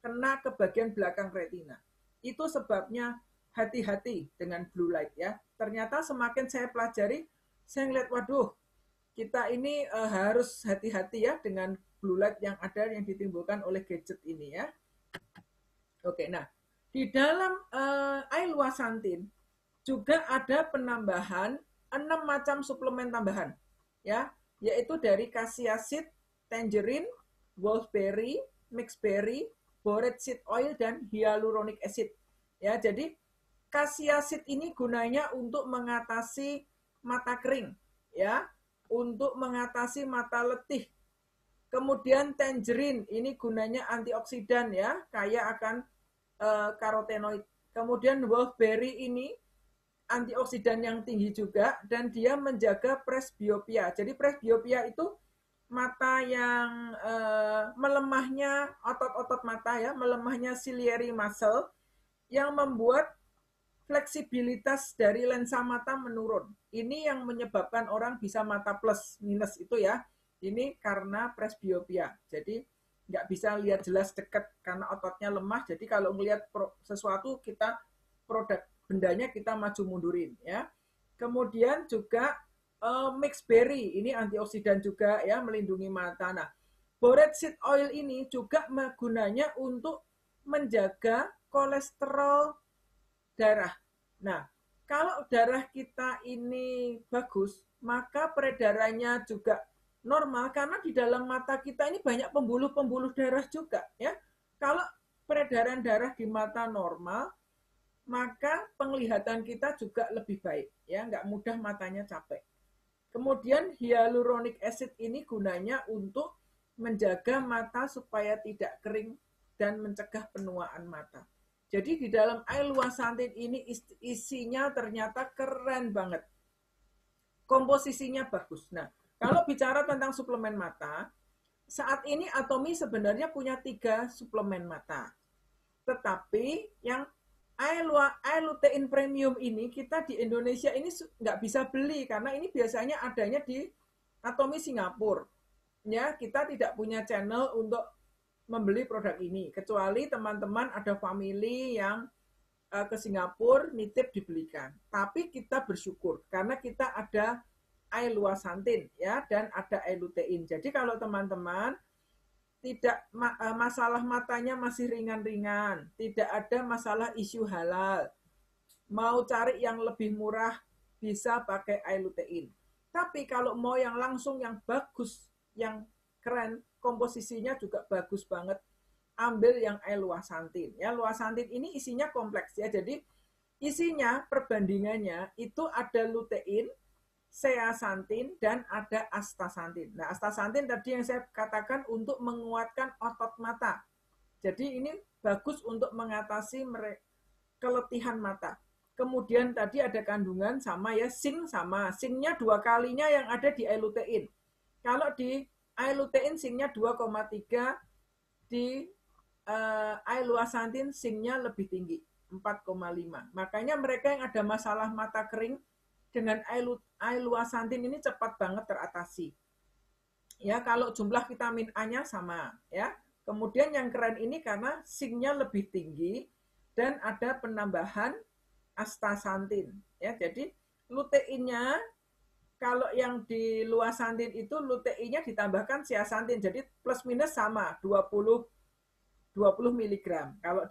kena ke bagian belakang retina. Itu sebabnya hati-hati dengan blue light ya. Ternyata semakin saya pelajari, saya ngeliat, waduh, kita ini harus hati-hati ya dengan blue light yang ada yang ditimbulkan oleh gadget ini ya. Oke, nah di dalam ailwasantin juga ada penambahan 6 macam suplemen tambahan ya, yaitu dari cassia seed, tangerine, wolfberry, mixberry, borate seed oil dan hyaluronic acid. Ya, jadi cassia seed ini gunanya untuk mengatasi mata kering ya, untuk mengatasi mata letih. Kemudian tangerine ini gunanya antioksidan ya, kaya akan karotenoid. Kemudian wolfberry ini antioksidan yang tinggi juga dan dia menjaga presbiopia. Jadi presbiopia itu mata yang melemahnya otot-otot mata ya, melemahnya ciliary muscle yang membuat fleksibilitas dari lensa mata menurun. Ini yang menyebabkan orang bisa mata plus minus itu ya. Ini karena presbiopia. Jadi nggak bisa lihat jelas dekat karena ototnya lemah. Jadi kalau melihat sesuatu kita produk bendanya kita maju mundurin ya. Kemudian juga mixberry ini antioksidan juga ya, melindungi mata. Nah, borate seed oil ini juga gunanya untuk menjaga kolesterol darah. Nah, kalau darah kita ini bagus, maka peredarannya juga normal karena di dalam mata kita ini banyak pembuluh-pembuluh darah juga ya. Kalau peredaran darah di mata normal, maka penglihatan kita juga lebih baik ya, nggak mudah matanya capek. Kemudian hyaluronic acid ini gunanya untuk menjaga mata supaya tidak kering dan mencegah penuaan mata. Jadi di dalam ailwasantin ini isinya ternyata keren banget. Komposisinya bagus. Nah, kalau bicara tentang suplemen mata, saat ini Atomy sebenarnya punya 3 suplemen mata. Tetapi yang Ailutein Premium ini kita di Indonesia ini nggak bisa beli karena ini biasanya adanya di Atomy Singapura. Ya, kita tidak punya channel untuk membeli produk ini kecuali teman-teman ada family yang ke Singapura nitip dibelikan. Tapi kita bersyukur karena kita ada ailwasantin ya dan ada ailutein. Jadi kalau teman-teman tidak masalah matanya masih ringan-ringan, tidak ada masalah isu halal, mau cari yang lebih murah bisa pakai ailutein. Tapi kalau mau yang langsung yang bagus, yang keren, komposisinya juga bagus banget, ambil yang ailwasantin. Ya, luasantin ini isinya kompleks ya. Jadi isinya perbandingannya itu ada lutein, zeaxanthin dan ada astaxanthin. Nah, astaxanthin tadi yang saya katakan untuk menguatkan otot mata. Jadi ini bagus untuk mengatasi keletihan mata. Kemudian tadi ada kandungan sama ya, zinc sama. Zincnya 2 kalinya yang ada di ailutein. Kalau di ailutein zincnya 2,3, di ailwasantin zincnya lebih tinggi, 4,5. Makanya mereka yang ada masalah mata kering dengan ailwasantin ini cepat banget teratasi. Ya, kalau jumlah vitamin A-nya sama ya. Kemudian yang keren ini karena zinc-nya lebih tinggi dan ada penambahan astaxanthin ya. Jadi luteinnya kalau yang di luasantin itu luteinnya ditambahkan zeaxanthin. Jadi plus minus sama 20 mg. Kalau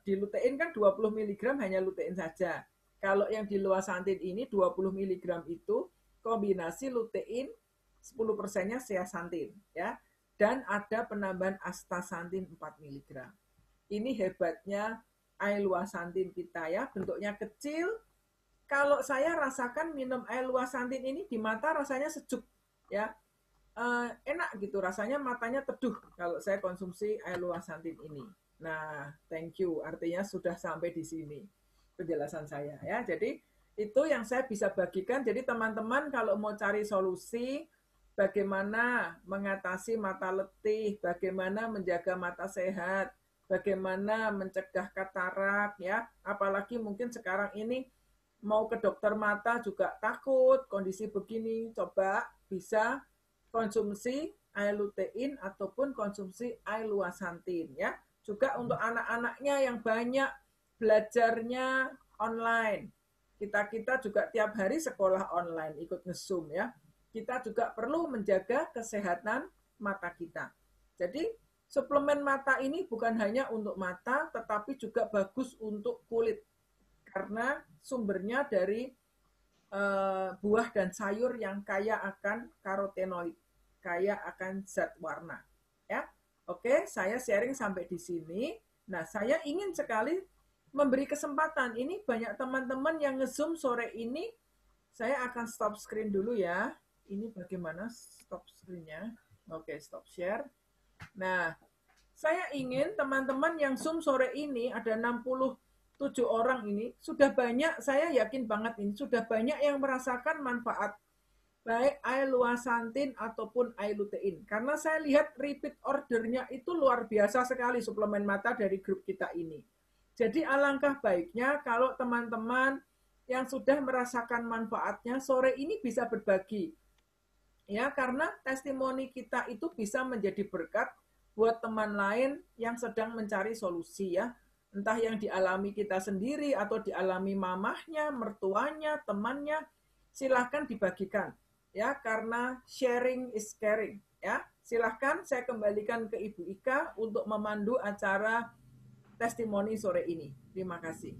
di lutein kan 20 mg hanya lutein saja. Kalau yang di luasantin ini 20 mg itu kombinasi lutein 10%-nya zeaxanthin ya. Dan ada penambahan astaxanthin 4 mg. Ini hebatnya ailuasantin kita ya, bentuknya kecil. Kalau saya rasakan minum ailuasantin ini di mata rasanya sejuk ya. Enak gitu rasanya, matanya teduh kalau saya konsumsi ailuasantin ini. Nah, thank you. Artinya sudah sampai di sini penjelasan saya ya. Jadi itu yang saya bisa bagikan. Jadi teman-teman kalau mau cari solusi bagaimana mengatasi mata letih, bagaimana menjaga mata sehat, bagaimana mencegah katarak ya, apalagi mungkin sekarang ini mau ke dokter mata juga takut kondisi begini, coba bisa konsumsi ailutein ataupun konsumsi ailuasantin ya. Juga untuk anak-anaknya yang banyak belajarnya online, kita juga tiap hari sekolah online ikut nge-zoom ya. Kita juga perlu menjaga kesehatan mata kita. Jadi suplemen mata ini bukan hanya untuk mata, tetapi juga bagus untuk kulit. Karena sumbernya dari buah dan sayur yang kaya akan karotenoid, kaya akan zat warna. Ya, oke, saya sharing sampai di sini. Nah, saya ingin sekali memberi kesempatan. Ini banyak teman-teman yang nge-zoom sore ini. Saya akan stop screen dulu ya. Ini bagaimana stop screen-nya? Oke, stop share. Nah, saya ingin teman-teman yang Zoom sore ini, ada 67 orang ini, sudah banyak, saya yakin banget ini, sudah banyak yang merasakan manfaat baik ailuasantin ataupun ailutein. Karena saya lihat repeat ordernya itu luar biasa sekali suplemen mata dari grup kita ini. Jadi alangkah baiknya kalau teman-teman yang sudah merasakan manfaatnya sore ini bisa berbagi. Ya, karena testimoni kita itu bisa menjadi berkat buat teman lain yang sedang mencari solusi ya. Entah yang dialami kita sendiri atau dialami mamahnya, mertuanya, temannya, silahkan dibagikan. Ya, karena sharing is caring. Ya, silahkan saya kembalikan ke Ibu Ika untuk memandu acara testimoni sore ini. Terima kasih.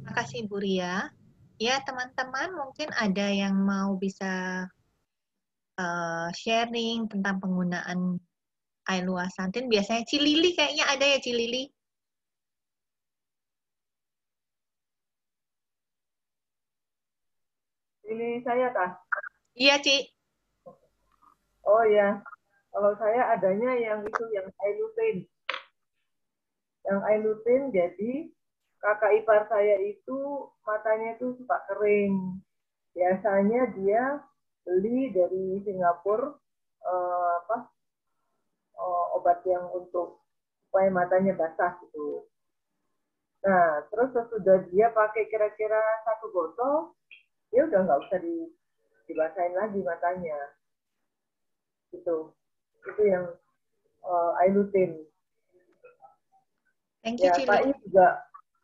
Terima kasih Bu Ria. Ya, teman-teman mungkin ada yang mau bisa sharing tentang penggunaan ailuasantin. Biasanya Cilili kayaknya ada ya, Cilili. Ini saya kah? Iya, Ci. Oh ya, kalau saya adanya yang itu, yang ailutin. Yang ailutin, jadi kakak ipar saya itu matanya itu suka kering. Biasanya dia beli dari Singapura obat yang untuk supaya matanya basah gitu. Nah, terus sesudah dia pakai kira-kira 1 botol, dia udah nggak usah dibasahin lagi matanya. Gitu. Itu yang ailutin. Thank you, Ya, Cilili. Pak I juga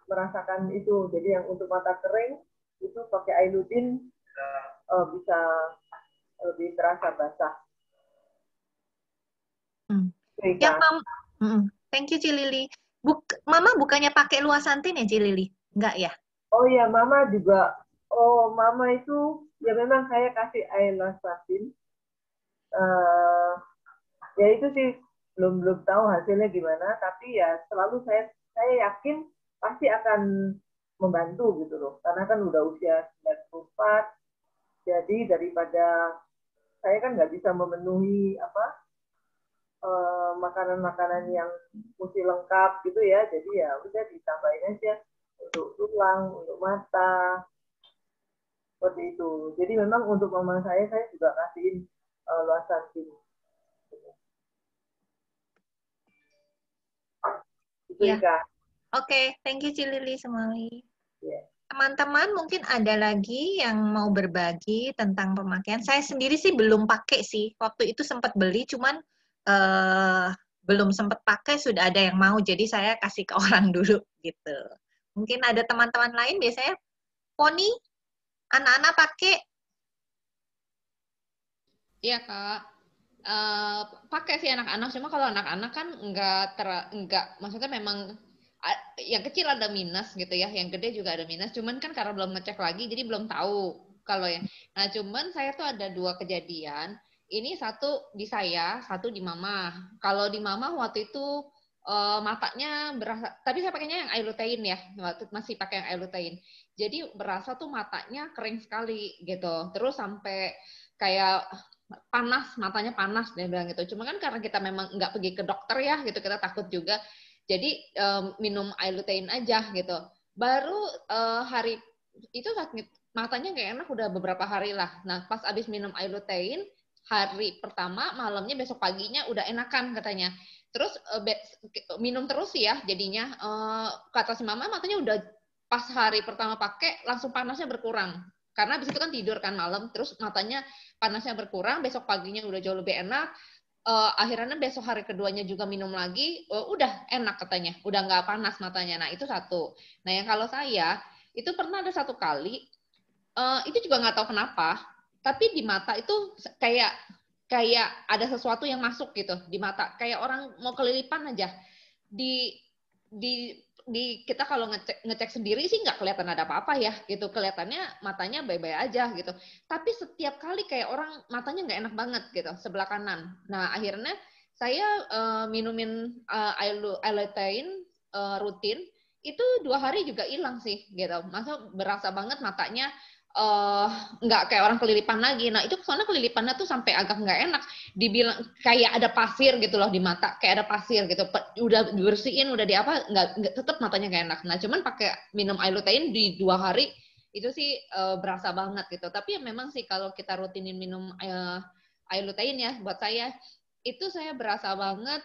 merasakan itu. Jadi yang untuk mata kering itu pakai ailutin bisa lebih terasa basah. Yang thank you Cilili. Mama bukannya pakai luasantin ya Cilili? Enggak ya? Oh ya, Mama juga. Oh, Mama itu ya memang saya kasih ailuasantin. Ya itu sih belum tahu hasilnya gimana, tapi ya selalu saya yakin pasti akan membantu gitu loh. Karena kan udah usia 94. Jadi daripada saya kan nggak bisa memenuhi makanan-makanan yang mesti lengkap gitu ya, jadi ya udah ditambahin aja untuk tulang, untuk mata, seperti itu. Jadi memang untuk mama saya juga kasihin luasantin. Itu ya. Oke, thank you Cilili Semali. Yeah. Teman-teman mungkin ada lagi yang mau berbagi tentang pemakaian. Saya sendiri sih belum pakai sih. Waktu itu sempat beli, cuman belum sempat pakai sudah ada yang mau, jadi saya kasih ke orang dulu gitu. Mungkin ada teman-teman lain biasanya poni anak-anak pakai. Iya Kak. Pakai sih anak-anak, cuma kalau anak-anak kan enggak maksudnya memang yang kecil ada minus gitu ya, yang gede juga ada minus, cuman kan karena belum ngecek lagi jadi belum tahu kalau ya. Nah cuman saya tuh ada 2 kejadian, ini satu di saya, satu di mama. Kalau di mama waktu itu matanya berasa, tapi saya pakainya yang air lutein ya, waktu masih pakai yang air lutein, jadi berasa tuh matanya kering sekali gitu, terus sampai kayak panas, matanya panas dia bilang gitu. Cuma kan karena kita memang nggak pergi ke dokter ya gitu, kita takut juga. Jadi minum air lutein aja gitu. Baru hari itu matanya nggak enak udah beberapa hari lah. Nah pas abis minum air lutein hari pertama malamnya besok paginya udah enakan katanya. Terus minum terus sih ya jadinya kata si mama matanya udah pas hari pertama pakai langsung panasnya berkurang. Karena abis itu kan tidur kan malam, terus matanya panasnya berkurang, besok paginya udah jauh lebih enak. Akhirnya besok hari keduanya juga minum lagi, udah enak katanya, udah nggak panas matanya. Nah itu satu. Nah yang kalau saya itu pernah ada satu kali, itu juga nggak tahu kenapa, tapi di mata itu kayak ada sesuatu yang masuk gitu di mata, kayak orang mau kelilipan aja. Di kita kalau ngecek sendiri sih nggak kelihatan ada apa-apa ya gitu, kelihatannya matanya baik-baik aja gitu, tapi setiap kali kayak orang matanya nggak enak banget gitu sebelah kanan. Nah akhirnya saya minumin air lutein rutin itu 2 hari juga hilang sih gitu, masa berasa banget matanya nggak kayak orang kelilipan lagi. Nah itu soalnya kelilipannya tuh sampai agak nggak enak, dibilang kayak ada pasir gitu loh di mata, kayak ada pasir gitu, udah dibersihin udah di apa nggak tetap matanya nggak enak. Nah cuman pakai minum air lutein di 2 hari itu sih berasa banget gitu. Tapi ya memang sih kalau kita rutinin minum air lutein ya, buat saya itu saya berasa banget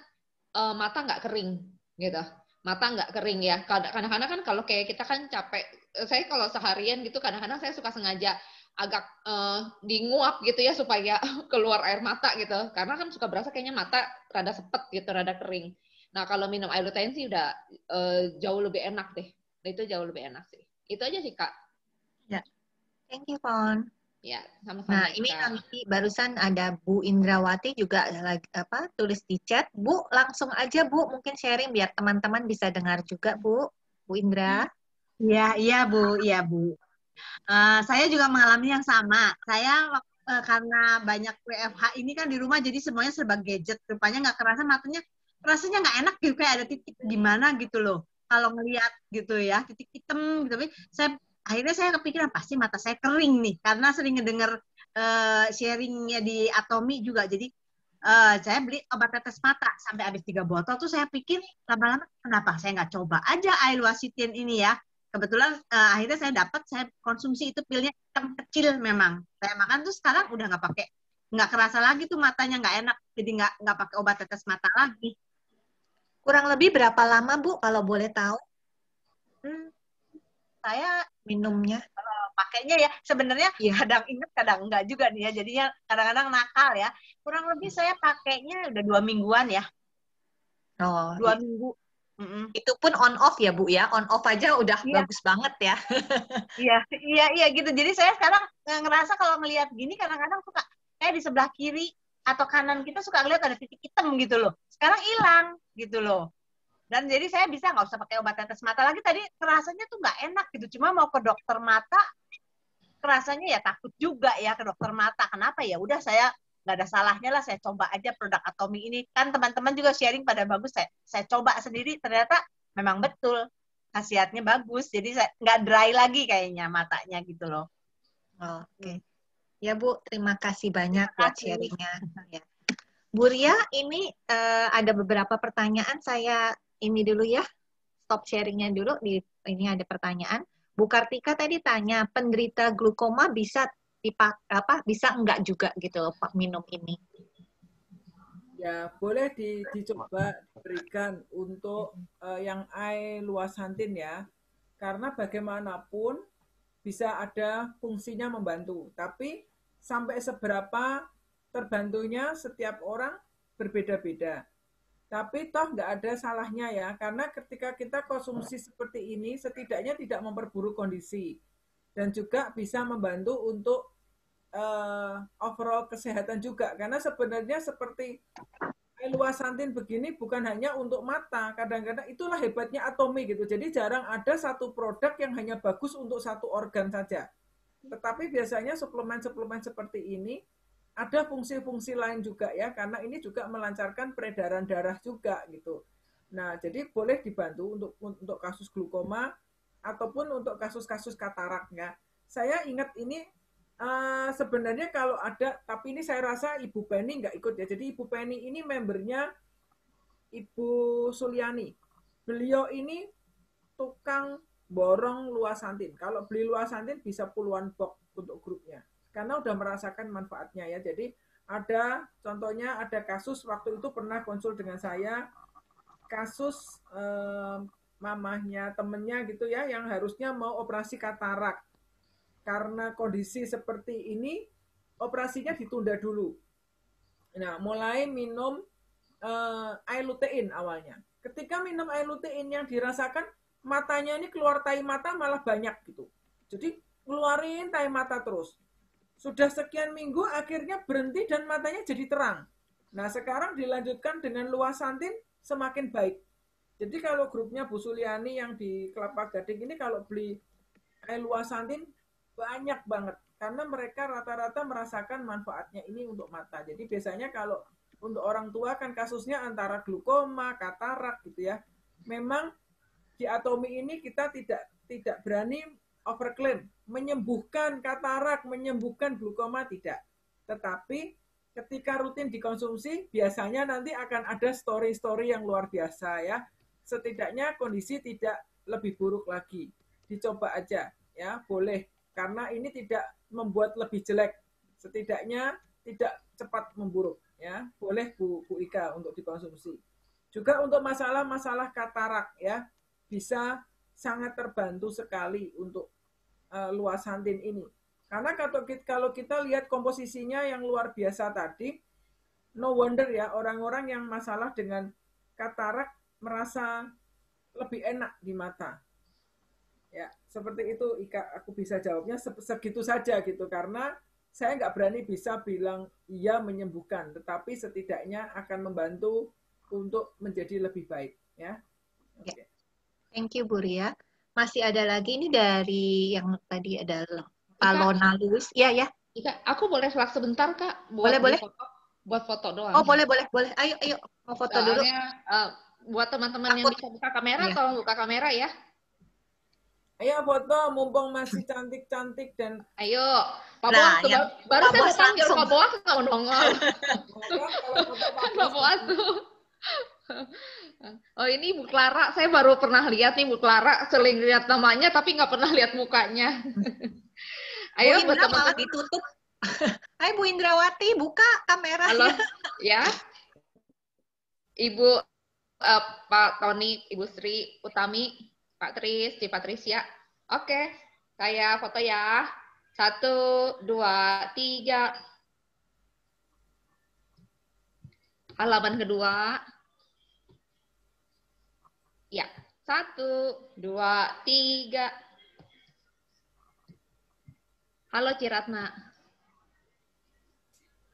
mata nggak kering gitu, mata nggak kering ya. Kadang-kadang kan kalau kayak kita kan capek, saya kalau seharian gitu kadang-kadang saya suka sengaja agak dinguap gitu ya supaya keluar air mata gitu, karena kan suka berasa kayaknya mata rada sepet gitu, rada kering. Nah kalau minum air lutein sih udah jauh lebih enak deh, itu jauh lebih enak sih. Itu aja sih Kak. Ya, thank you Pon. Ya, sama-sama. Nah, ini nanti barusan ada Bu Indrawati juga tulis di chat. Bu, langsung aja Bu, mungkin sharing biar teman-teman bisa dengar juga Bu. Bu Indra. Iya Bu, iya Bu. Saya juga mengalami yang sama. Saya karena banyak WFH ini kan di rumah, jadi semuanya serba gadget. Rupanya nggak kerasa matanya, rasanya nggak enak gitu, kayak ada titik di mana gitu loh. Kalau ngelihat gitu ya, titik hitam gitu. Tapi akhirnya saya kepikiran pasti mata saya kering nih, karena sering ngedenger sharingnya di Atomi juga. Jadi saya beli obat tetes mata sampai habis 3 botol tuh. Saya pikir lama-lama kenapa saya nggak coba aja Ailwasitin ini ya. Kebetulan akhirnya saya konsumsi itu pilnya hitam kecil memang. Saya makan tuh sekarang udah nggak kerasa lagi tuh matanya nggak enak. Jadi nggak pakai obat tetes mata lagi. Kurang lebih berapa lama Bu kalau boleh tahu? Saya minumnya pakainya ya sebenarnya kadang inget kadang enggak juga nih ya, jadinya kadang-kadang nakal ya. Kurang lebih saya pakainya udah 2 mingguan ya. 2 minggu. Itu pun on off ya Bu ya, on off aja udah bagus banget ya. Iya gitu. Jadi saya sekarang ngerasa kalau ngelihat gini kadang-kadang suka kayak di sebelah kiri atau kanan kita suka ngelihat ada titik hitam gitu loh. Sekarang hilang gitu loh. Dan jadi saya bisa nggak usah pakai obat tetes mata lagi. Tadi kerasanya tuh nggak enak gitu. Cuma mau ke dokter mata, kerasanya ya takut juga ya ke dokter mata. Kenapa ya? Udah saya nggak ada salahnya lah. Saya coba aja produk Atomi ini. Kan teman-teman juga sharing pada bagus. Saya coba sendiri. Ternyata memang betul khasiatnya bagus. Jadi saya nggak dry lagi kayaknya matanya gitu loh. Oke. Ya Bu, terima kasih banyak buat sharingnya. Ya. Bu Ria, ini ada beberapa pertanyaan. Saya ini dulu ya, stop sharingnya dulu. Ini ada pertanyaan. Bu Kartika tadi tanya, penderita glukoma bisa bisa enggak juga gitu Pak minum ini? Ya boleh dicoba diberikan untuk yang Ailwasantin ya, karena bagaimanapun bisa ada fungsinya membantu. Tapi sampai seberapa terbantunya setiap orang berbeda-beda. Tapi toh nggak ada salahnya ya, karena ketika kita konsumsi seperti ini, setidaknya tidak memperburuk kondisi. Dan juga bisa membantu untuk overall kesehatan juga. Karena sebenarnya seperti luasantin begini bukan hanya untuk mata. Kadang-kadang itulah hebatnya Atomi gitu. Jadi jarang ada satu produk yang hanya bagus untuk satu organ saja. Tetapi biasanya suplemen-suplemen seperti ini ada fungsi-fungsi lain juga ya, karena ini juga melancarkan peredaran darah juga gitu. Nah, jadi boleh dibantu untuk kasus glukoma ataupun untuk kasus-kasus katarak ya. Saya ingat ini sebenarnya kalau ada, tapi ini saya rasa Ibu Penny nggak ikut ya. Jadi Ibu Penny ini membernya Ibu Suliani. Beliau ini tukang borong luasantin. Kalau beli luasantin bisa puluhan box untuk grupnya. Karena udah merasakan manfaatnya ya. Jadi ada contohnya ada kasus waktu itu pernah konsul dengan saya, kasus mamahnya temennya gitu ya, yang harusnya mau operasi katarak. Karena kondisi seperti ini, operasinya ditunda dulu. Nah, mulai minum air lutein awalnya. Ketika minum air lutein yang dirasakan, matanya ini keluar tai mata malah banyak gitu. Jadi keluarin tai mata terus. Sudah sekian minggu akhirnya berhenti dan matanya jadi terang. Nah sekarang dilanjutkan dengan luasantin semakin baik. Jadi kalau grupnya Bu Suliani yang di Kelapa Gading ini kalau beli air luasantin banyak banget. Karena mereka rata-rata merasakan manfaatnya ini untuk mata. Jadi biasanya kalau untuk orang tua kan kasusnya antara glukoma, katarak gitu ya. Memang di Atomi ini kita tidak berani overclaim, menyembuhkan katarak, menyembuhkan glukoma tidak. Tetapi ketika rutin dikonsumsi, biasanya nanti akan ada story-story yang luar biasa ya. Setidaknya kondisi tidak lebih buruk lagi. Dicoba aja ya, boleh. Karena ini tidak membuat lebih jelek. Setidaknya tidak cepat memburuk ya. Boleh Bu Ika untuk dikonsumsi. Juga untuk masalah-masalah katarak ya, bisa sangat terbantu sekali untuk luasantin ini. Karena kalau kita lihat komposisinya yang luar biasa tadi, no wonder ya orang-orang yang masalah dengan katarak merasa lebih enak di mata. Ya, seperti itu Ika, aku bisa jawabnya segitu saja gitu, karena saya nggak berani bisa bilang iya menyembuhkan, tetapi setidaknya akan membantu untuk menjadi lebih baik ya. Okay. Thank you Bu Ria. Masih ada lagi ini dari yang tadi ada Palona Lewis. Iya ya. Ika, aku boleh selak sebentar Kak buat boleh. Foto, buat foto doang. Oh boleh. Ayo mau foto dulu. Buat teman-teman yang bisa buka kamera, tolong buka kamera ya. Ayo foto, mumpung masih cantik-cantik dan ayo. Pak Boas, baru saya mau panggil Pak Boas nggak mau nongol. Pak Boas tuh. Oh ini Bu Clara, saya baru pernah lihat nih Bu Clara, sering lihat namanya tapi nggak pernah lihat mukanya. Ayo Bu Indra malah ditutup. Hai Bu Indrawati, buka kamera. Halo, ya. Ibu Pak Tony, Ibu Sri Utami, Pak Tris, Ci Patricia. Oke, saya foto ya. 1, 2, 3. Halaman kedua. Ya, 1, 2, 3. Halo Ciratna.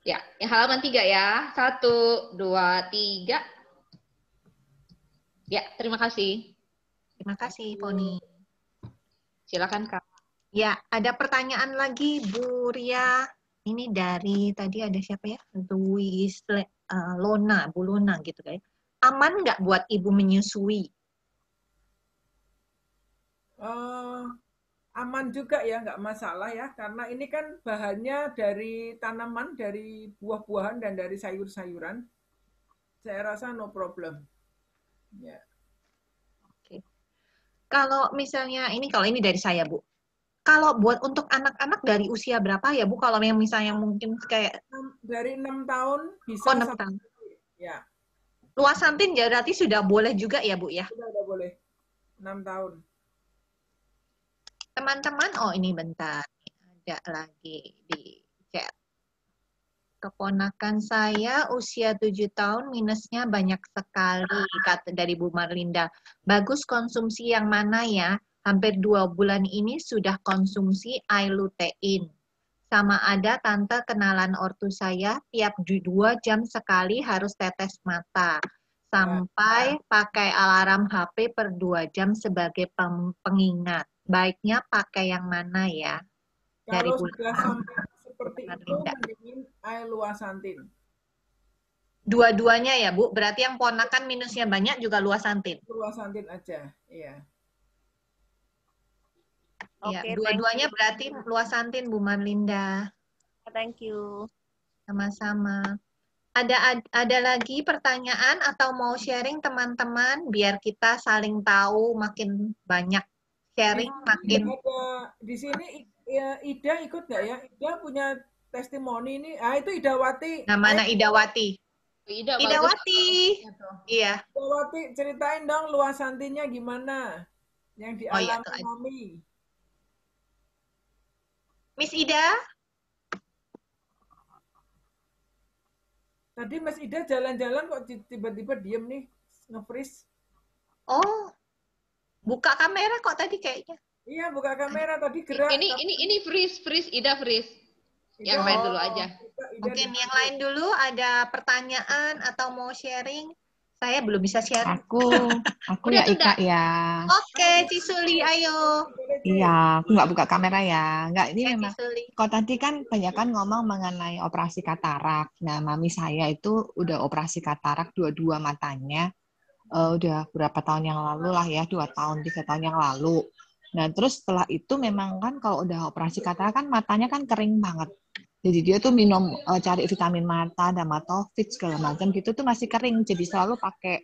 Ya, halaman 3 ya. 1, 2, 3. Ya, terima kasih. Terima kasih, Poni. Silakan, Kak. Ya, ada pertanyaan lagi, Bu Ria. Ini dari, tadi ada siapa ya? Louis Lona, Bu Lona gitu kayak. Aman nggak buat ibu menyusui? Aman juga ya, nggak masalah ya, karena ini kan bahannya dari tanaman, dari buah-buahan dan dari sayur-sayuran. Saya rasa no problem. Ya. Oke. Kalau misalnya kalau ini dari saya Bu. Kalau buat untuk anak-anak dari usia berapa ya Bu? Kalau yang misalnya mungkin kayak dari 6 tahun bisa. Oh, 6 tahun. Ya. Luasantin berarti sudah boleh juga ya Bu ya? Sudah boleh. 6 tahun. Teman-teman, oh ini bentar. Ada lagi di chat. Keponakan saya usia 7 tahun minusnya banyak sekali, kata dari Bu Marlinda. Bagus konsumsi yang mana ya? Hampir 2 bulan ini sudah konsumsi iLutein. Sama ada tante kenalan ortu saya, tiap 2 jam sekali harus tetes mata. Sampai pakai alarm HP per 2 jam sebagai pengingat. Baiknya pakai yang mana ya? Dari Kalau Bu sudah sampai seperti itu, Marlinda. mendingin luasantin. Dua-duanya ya, Bu? Berarti yang ponakan minusnya banyak juga luasantin? Luasantin aja, iya. Ya, Oke, dua-duanya berarti luasantin, Bu Marlinda. thank you. Sama-sama. Ada lagi pertanyaan atau mau sharing teman-teman biar kita saling tahu, makin banyak sharing makin. Di sini ya, Ida ikut nggak ya? Ida punya testimoni ini. Ah, itu Idawati. Namanya Idawati. Ida, Idawati. Iya. Idawati, ceritain dong luasantinnya gimana yang dialami itu aja. Mami. Miss Ida? Tadi Mas Ida jalan-jalan kok tiba-tiba diem nih, nge-freeze. Oh, buka kamera kok tadi kayaknya. Iya, buka kamera tadi gerak. Ini freeze, Ida freeze. Yang lain dulu aja. Mungkin yang lain dulu ada pertanyaan atau mau sharing. Saya belum bisa sharing. Aku ya Ika ya. Oke, Cisuli, ayo. Iya, aku nggak buka kamera ya. Nggak, ini memang. Cisuli. Kok tadi kan banyak kan ngomong mengenai operasi katarak. Nah, mami saya itu udah operasi katarak dua-dua matanya. Udah berapa tahun yang lalu lah ya, 2 tahun, 3 tahun yang lalu. Nah, terus setelah itu memang kan kalau udah operasi katarak kan matanya kan kering banget. Jadi dia tuh minum, cari vitamin mata, Dermatofit, segala macam gitu tuh masih kering. Jadi selalu pakai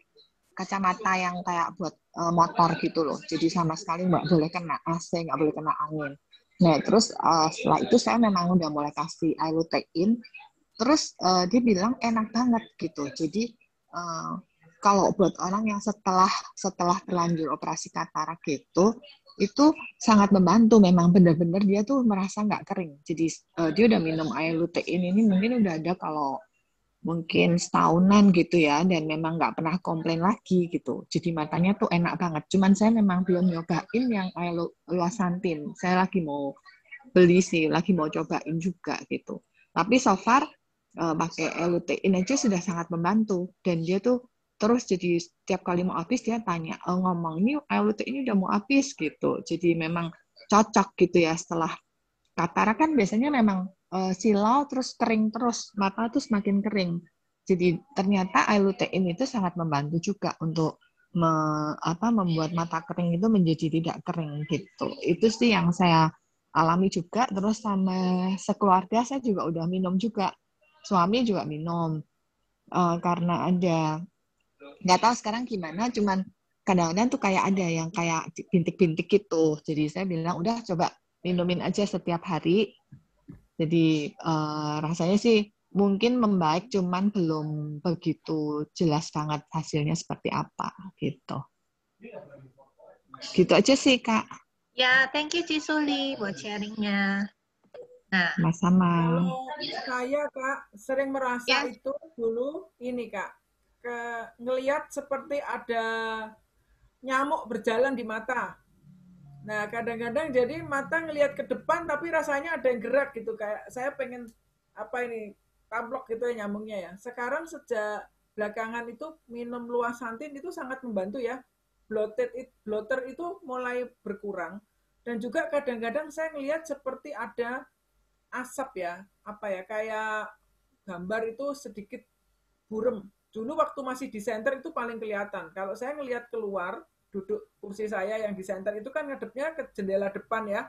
kacamata yang kayak buat motor gitu loh. Jadi sama sekali nggak boleh kena AC, nggak boleh kena angin. Nah, terus setelah itu saya memang udah mulai kasih iLutein. Terus dia bilang enak banget gitu. Jadi kalau buat orang yang setelah terlanjur operasi katarak gitu, itu sangat membantu. Memang benar-benar dia tuh merasa nggak kering. Jadi dia udah minum iLutein ini mungkin udah ada kalau mungkin setahunan gitu ya, dan memang nggak pernah komplain lagi gitu. Jadi matanya tuh enak banget. Cuman saya memang belum nyobain yang luasantin. Saya lagi mau beli sih, lagi mau cobain juga gitu. Tapi so far pakai iLutein aja sudah sangat membantu. Dan dia tuh terus jadi setiap kali mau habis dia tanya, ngomong ini iLutein ini udah mau habis gitu. Jadi memang cocok gitu ya. Setelah katarak kan biasanya memang silau terus kering terus, mata tuh semakin kering. Jadi ternyata iLutein itu sangat membantu juga untuk membuat mata kering itu menjadi tidak kering gitu. Itu sih yang saya alami juga. Terus sama sekeluarga saya juga udah minum juga. Suami juga minum. Karena ada, nggak tahu sekarang gimana, cuman kadang-kadang tuh kayak ada yang kayak bintik-bintik gitu. Jadi saya bilang udah coba minumin aja setiap hari. Jadi rasanya sih mungkin membaik, cuman belum begitu jelas banget hasilnya seperti apa gitu. Gitu aja sih Kak. Ya, thank you Cisuli buat sharingnya. Nah, sama-sama. Kalau saya Kak sering merasa itu dulu ini Kak, ngelihat seperti ada nyamuk berjalan di mata. Nah, kadang-kadang jadi mata ngelihat ke depan tapi rasanya ada yang gerak gitu, kayak saya pengen tablok gitu ya nyamuknya ya. Sekarang sejak belakangan itu minum luasantin itu sangat membantu ya. Bloater itu mulai berkurang, dan juga kadang-kadang saya ngelihat seperti ada asap ya, kayak gambar itu sedikit burem. Dulu waktu masih di center itu paling kelihatan. Kalau saya ngelihat keluar, duduk kursi saya yang di center itu kan ngadepnya ke jendela depan ya.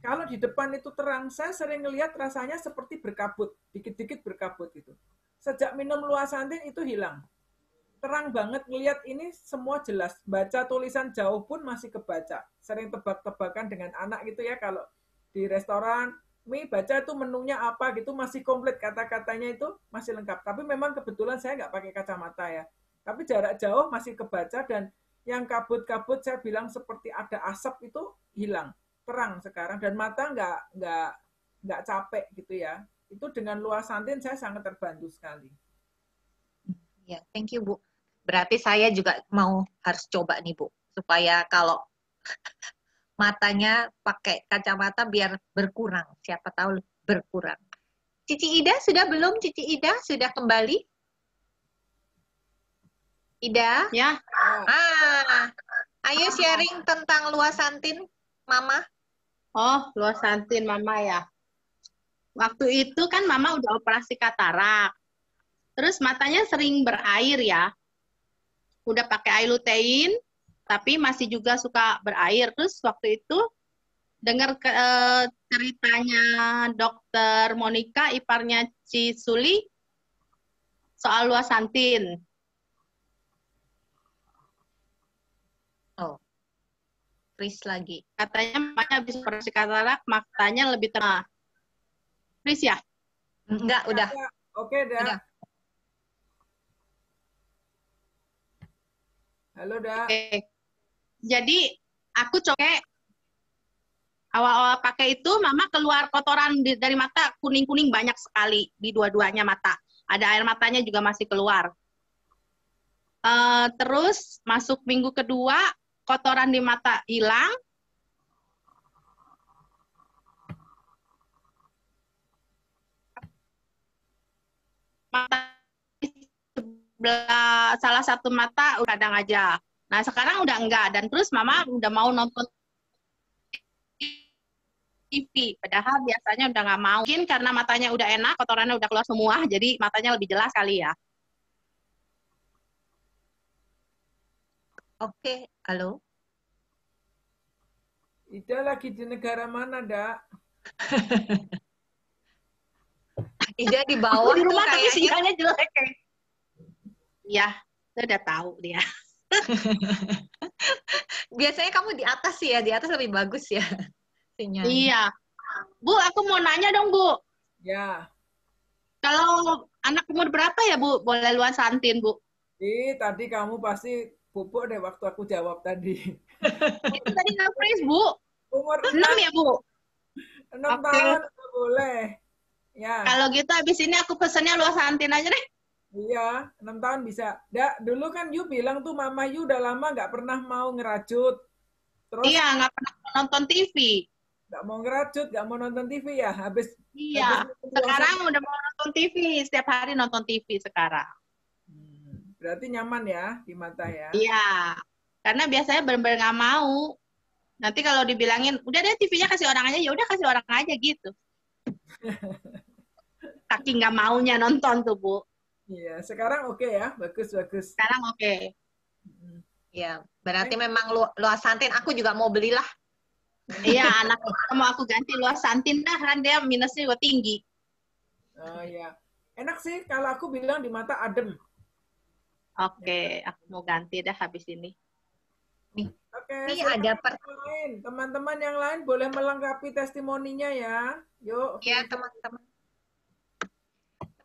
Kalau di depan itu terang, saya sering ngelihat rasanya seperti berkabut, dikit-dikit berkabut itu. Sejak minum luasantin itu hilang. Terang banget ngelihat ini semua jelas. Baca tulisan jauh pun masih kebaca. Sering tebak-tebakan dengan anak gitu ya, kalau di restoran, Mi baca itu menunya apa gitu, masih komplit kata-katanya itu masih lengkap. Tapi memang kebetulan saya nggak pakai kacamata ya. Tapi jarak jauh masih kebaca, dan yang kabut-kabut saya bilang seperti ada asap itu hilang, terang sekarang, dan mata nggak capek gitu ya. itu dengan luasantin saya sangat terbantu sekali. Ya, thank you, Bu. Berarti saya juga mau harus coba nih, Bu, supaya kalau matanya pakai kacamata biar berkurang. Siapa tahu berkurang. Cici Ida sudah belum? Cici Ida sudah kembali? Ida? Ya. Ayo sharing tentang luasantin, Mama. Oh, luasantin Mama ya. Waktu itu kan Mama udah operasi katarak. Terus matanya sering berair ya. Udah pakai air lutein, tapi masih juga suka berair. Terus waktu itu dengar ceritanya Dokter Monica, iparnya Ci Suli, soal luasantin. Oh, Chris lagi. Katanya makanya habis operasi katarak, matanya lebih terang. Chris ya? Enggak, udah. Oke, dah. Udah. Halo, dah. Oke. Jadi aku coba awal-awal pakai itu, Mama keluar kotoran dari mata kuning-kuning banyak sekali di dua-duanya mata. Ada air matanya juga masih keluar. Terus masuk minggu kedua, kotoran di mata hilang. Mata sebelah salah satu mata kadang aja. Nah sekarang udah enggak, dan terus Mama udah mau nonton TV, padahal biasanya udah nggak mau. Mungkin karena matanya udah enak, kotorannya udah keluar semua, jadi matanya lebih jelas kali ya. Oke, halo. Ida lagi di negara mana, Dak? Ida di bawah Aku di rumah tuh tapi kayaknya. sinyalnya jelek. Ya, saya udah tahu dia. Biasanya kamu di atas sih ya, di atas lebih bagus ya sinyalnya. Iya. Bu, aku mau nanya dong, Bu. Ya. Kalau anak umur berapa ya, Bu? Boleh luasantin, Bu? Tadi kamu pasti pupuk deh waktu aku jawab tadi. Itu tadi nge-freeze, Bu. Umur 6 ya, Bu? 6 Oke. tahun udah boleh. Ya. Kalau gitu habis ini aku pesennya luasantin aja deh. Iya, 6 tahun bisa. Dulu kan Yu bilang tuh Mama Yu udah lama nggak pernah mau ngerajut. Terus Iya, nggak pernah nonton TV. nggak mau ngerajut, nggak mau nonton TV ya. Iya, sekarang udah mau nonton TV. Setiap hari nonton TV sekarang. Berarti nyaman ya di mata ya. Iya, karena biasanya bener-bener nggak mau. Nanti kalau dibilangin, udah deh TV-nya kasih orang aja, ya udah kasih orang aja gitu. Saking nggak maunya nonton tuh, Bu. Iya, sekarang oke ya, bagus. Sekarang oke. Ya, berarti memang luasantin aku juga mau belilah. Iya, anak mau aku ganti luasantin dah, kan dia minusnya juga tinggi. Oh iya, enak sih kalau aku bilang di mata adem. Oke, aku mau ganti dah habis ini. Oke, Ini ada teman-teman yang lain boleh melengkapi testimoninya ya. Yuk. Ya, teman-teman.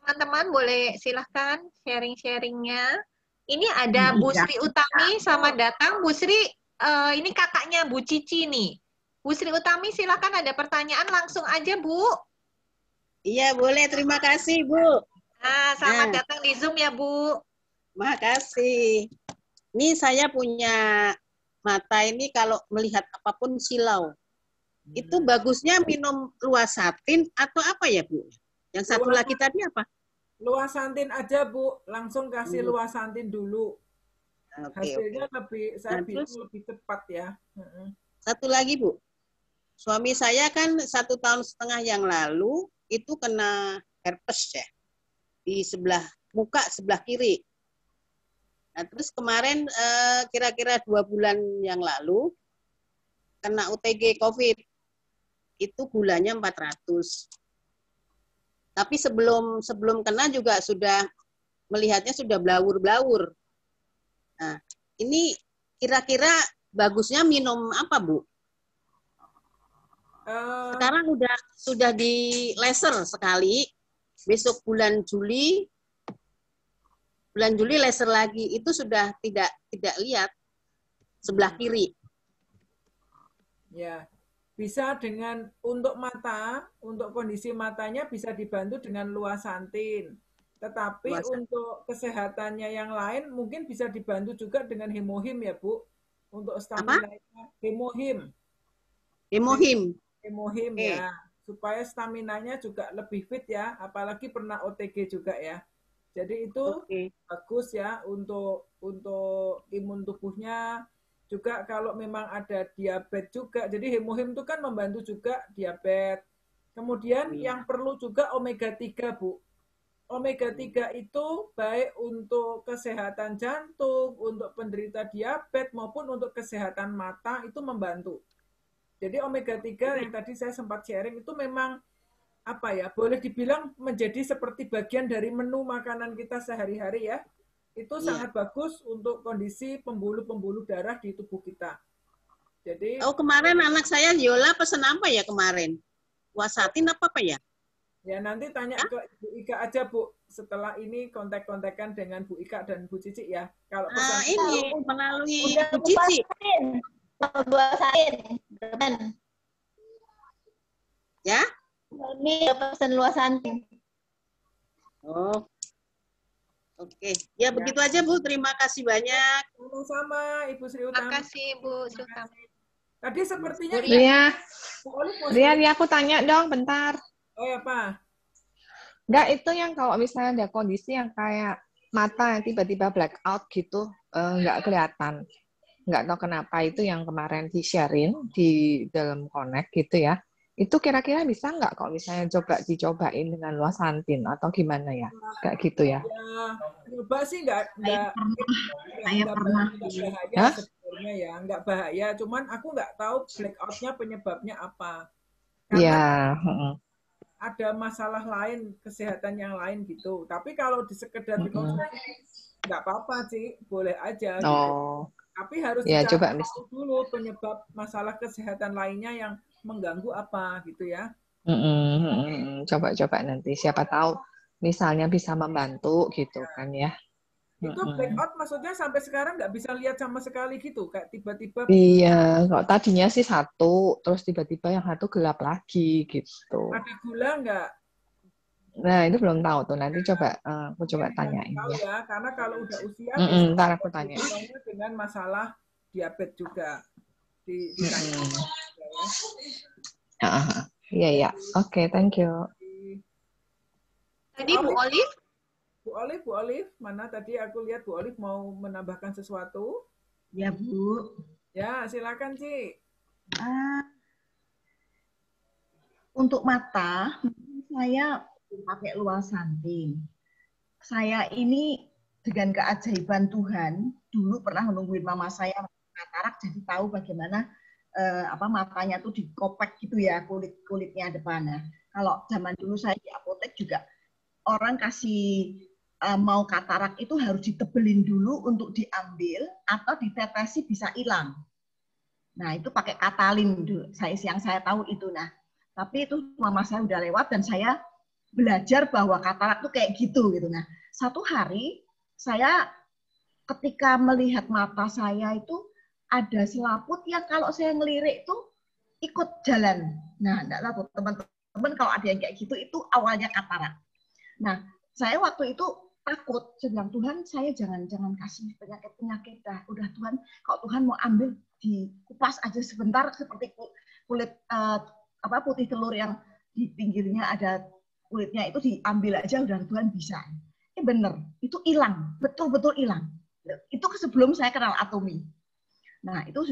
Teman-teman boleh silahkan sharing-sharingnya. Ini ada Bu Sri Utami selamat datang. Bu Sri, ini kakaknya Bu Cici nih. Bu Sri Utami silahkan ada pertanyaan langsung aja Bu. Iya boleh, terima kasih Bu. Selamat datang di Zoom ya Bu. Makasih. Ini saya punya mata ini kalau melihat apapun silau. Itu bagusnya minum luasatin atau apa ya Bu? Yang satu lagi tadi apa? Luasantin aja Bu, langsung kasih luasantin dulu. Hasilnya saya bilang lebih cepat ya. Satu lagi Bu, suami saya kan 1,5 tahun yang lalu itu kena herpes ya di sebelah muka sebelah kiri. Nah terus kemarin kira-kira 2 bulan yang lalu kena UTG COVID, itu gulanya 400. Tapi sebelum kena juga sudah melihatnya sudah blawur-blawur. Nah, ini kira-kira bagusnya minum apa, Bu? Sekarang sudah di laser sekali. Besok bulan Juli laser lagi. Itu sudah tidak lihat sebelah kiri. Ya. Bisa dengan untuk mata, untuk kondisi matanya bisa dibantu dengan luasantin. Tetapi untuk kesehatannya yang lain mungkin bisa dibantu juga dengan hemohim ya Bu. Untuk stamina hemohim. Hemohim ya. Supaya staminanya juga lebih fit ya. Apalagi pernah OTG juga ya. Jadi itu bagus ya untuk imun tubuhnya. Juga kalau memang ada diabetes juga, jadi hemohim itu kan membantu juga diabetes. Kemudian yang perlu juga omega 3 Bu. Omega 3 itu baik untuk kesehatan jantung, untuk penderita diabetes maupun untuk kesehatan mata itu membantu. Jadi omega 3 yang tadi saya sempat sharing itu memang apa ya, boleh dibilang menjadi seperti bagian dari menu makanan kita sehari-hari ya. Itu sangat bagus untuk kondisi pembuluh-pembuluh darah di tubuh kita. Jadi kemarin anak saya Yola pesen apa ya kemarin? Wasatin apa ya? Ya nanti tanya ke Bu Ika aja Bu. Setelah ini kontak-kontakan dengan Bu Ika dan Bu Cici ya. Kalau pesan ini melalui Bu Cici. Luasantin. Ya? Ini pesan luasantin. Oh. Oke, ya begitu aja Bu. Terima kasih banyak. Sama-sama Ibu Sri Utami. Terima kasih Bu Sri Utami. Tadi sepertinya Ria, aku tanya dong bentar. Oh ya Pak. Enggak, itu yang kalau misalnya ada kondisi yang kayak mata yang tiba-tiba blackout gitu, nggak kelihatan. Nggak tahu kenapa, itu yang kemarin di-sharein di dalam Connect gitu ya. Itu kira-kira bisa nggak kalau misalnya dicobain dengan luasantin atau gimana ya? Kayak gitu ya? Coba sih nggak pernah. bahaya sebenarnya ya, nggak bahaya. Cuman aku nggak tahu blackout-nya penyebabnya apa. Karena ada masalah lain, kesehatan yang lain gitu. Tapi kalau di sekedar dikonsumsi nggak apa-apa sih, boleh aja gitu. Tapi harus dicari dulu penyebab masalah kesehatan lainnya yang mengganggu apa gitu ya. Coba-coba nanti siapa tahu misalnya bisa membantu gitu kan ya. Itu blackout maksudnya sampai sekarang nggak bisa lihat sama sekali gitu, kayak tiba-tiba. Iya, kok tadinya sih satu, terus tiba-tiba yang satu gelap lagi gitu. Ada gula nggak? Nah itu belum tahu tuh, nanti coba aku coba tanyain tahu ya, karena kalau udah usia ntar aku tanya dengan masalah diabetes juga iya oke, thank you. Tadi Bu Olive mana tadi aku lihat Bu Olive mau menambahkan sesuatu. Ya Bu. Ya silakan Ci. Untuk mata saya pakai luasantin. Saya ini dengan keajaiban Tuhan dulu pernah menungguin mama saya katarak, jadi tahu bagaimana matanya tuh dikopek gitu ya, kulitnya depannya. Kalau zaman dulu saya di apotek juga orang kasih mau katarak itu harus ditebelin dulu untuk diambil atau ditetesi bisa hilang. Nah itu pakai katalin dulu. Yang saya tahu itu. Nah tapi itu mama saya udah lewat dan saya belajar bahwa katarak tuh kayak gitu. Nah, satu hari saya ketika melihat mata saya itu ada selaput yang kalau saya ngelirik itu ikut jalan. Nah, enggak tahu teman-teman kalau ada yang kayak gitu itu awalnya katarak. Nah, saya waktu itu takut, saya bilang Tuhan saya jangan kasih penyakit dah. Udah Tuhan, kalau Tuhan mau ambil dikupas aja sebentar seperti kulit putih telur yang di pinggirnya ada kulitnya itu diambil aja udah Tuhan bisa. Bener, itu hilang, betul-betul hilang. Itu sebelum saya kenal Atomi. Nah, itu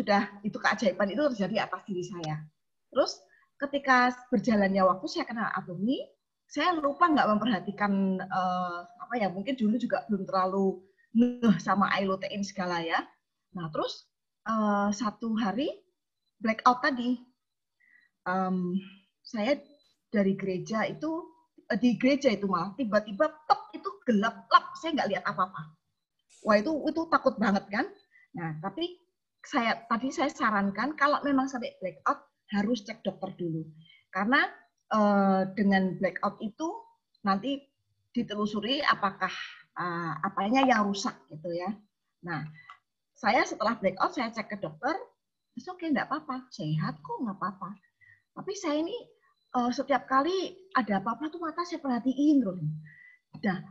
keajaiban itu terjadi atas diri saya. Terus ketika berjalannya waktu saya kenal Atomi, saya lupa nggak memperhatikan mungkin dulu juga belum terlalu ngeh sama ailotein segala ya. Nah, terus satu hari blackout tadi, saya dari gereja itu di gereja itu malah tiba-tiba itu gelap, saya nggak lihat apa-apa. Wah itu takut banget kan. Nah tapi tadi saya sarankan kalau memang sampai blackout harus cek dokter dulu karena dengan blackout itu nanti ditelusuri apakah apanya yang rusak gitu ya. Nah saya setelah blackout saya cek ke dokter, oke nggak apa-apa, sehat kok nggak apa-apa. Tapi saya ini setiap kali ada apa-apa tuh mata saya perhatiin terus. Nah,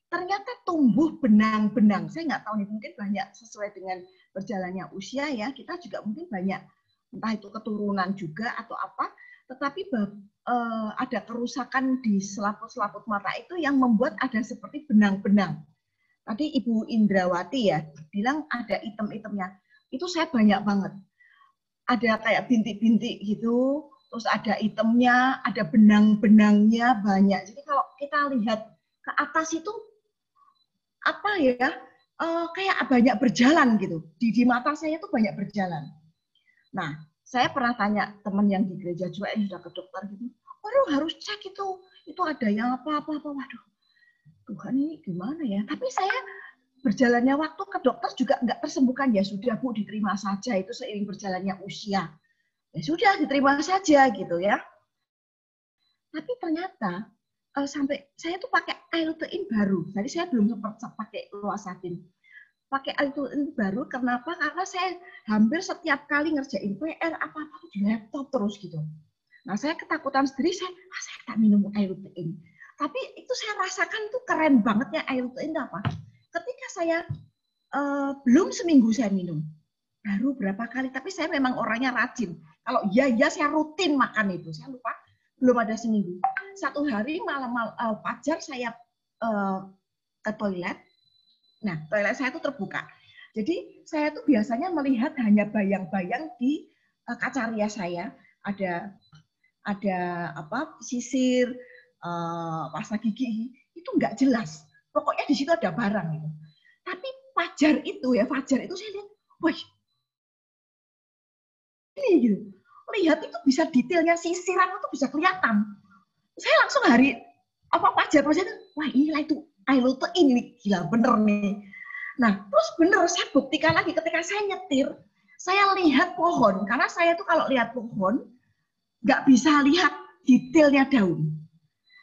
ternyata tumbuh benang-benang. Saya nggak tahu nih, mungkin banyak sesuai dengan berjalannya usia ya. Kita juga mungkin banyak, entah itu keturunan juga atau apa, tetapi ada kerusakan di selaput-selaput mata itu yang membuat ada seperti benang-benang. Tadi Ibu Indrawati ya bilang ada item-itemnya. Itu saya banyak banget. Ada kayak bintik-bintik gitu, terus ada itemnya, ada benang-benangnya banyak. Jadi kalau kita lihat ke atas itu apa ya, kayak banyak berjalan gitu. Di mata saya itu banyak berjalan. Nah, saya pernah tanya teman yang di gereja juga yang sudah ke dokter gitu, waduh harus cek itu ada yang apa-apa, waduh, Tuhan ini gimana ya? Tapi saya berjalannya waktu ke dokter juga nggak tersembuhkan. Ya sudah Bu, diterima saja, itu seiring berjalannya usia. Ya sudah, diterima saja gitu ya. Tapi ternyata sampai saya tuh pakai Aelutein baru. Tadi saya belum sempat pakai Loasatin. Pakai Aelutein baru, kenapa? Karena saya hampir setiap kali ngerjain PR apa-apa tuh di laptop terus gitu. Nah, saya ketakutan sendiri, saya tak minum Aelutein. Tapi itu saya rasakan itu keren banget ya Aelutein apa? Ketika saya belum seminggu saya minum, baru berapa kali, tapi saya memang orangnya rajin. Kalau ya saya rutin makan itu, saya lupa, belum ada seminggu. Satu hari malam fajar saya ke toilet. Nah, toilet saya itu terbuka. Jadi saya tuh biasanya melihat hanya bayang-bayang di kaca ria saya. Ada apa sisir, pasta gigi, itu nggak jelas. Pokoknya di situ ada barang gitu. Tapi fajar itu saya lihat, wah, ini gitu. Lihat itu bisa detailnya sisiran itu bisa kelihatan. Saya langsung fajar itu, wah inilah itu Aelutein ini, gila bener nih. Nah, terus bener saya buktikan lagi ketika saya nyetir, saya lihat pohon, karena saya tuh kalau lihat pohon nggak bisa lihat detailnya daun.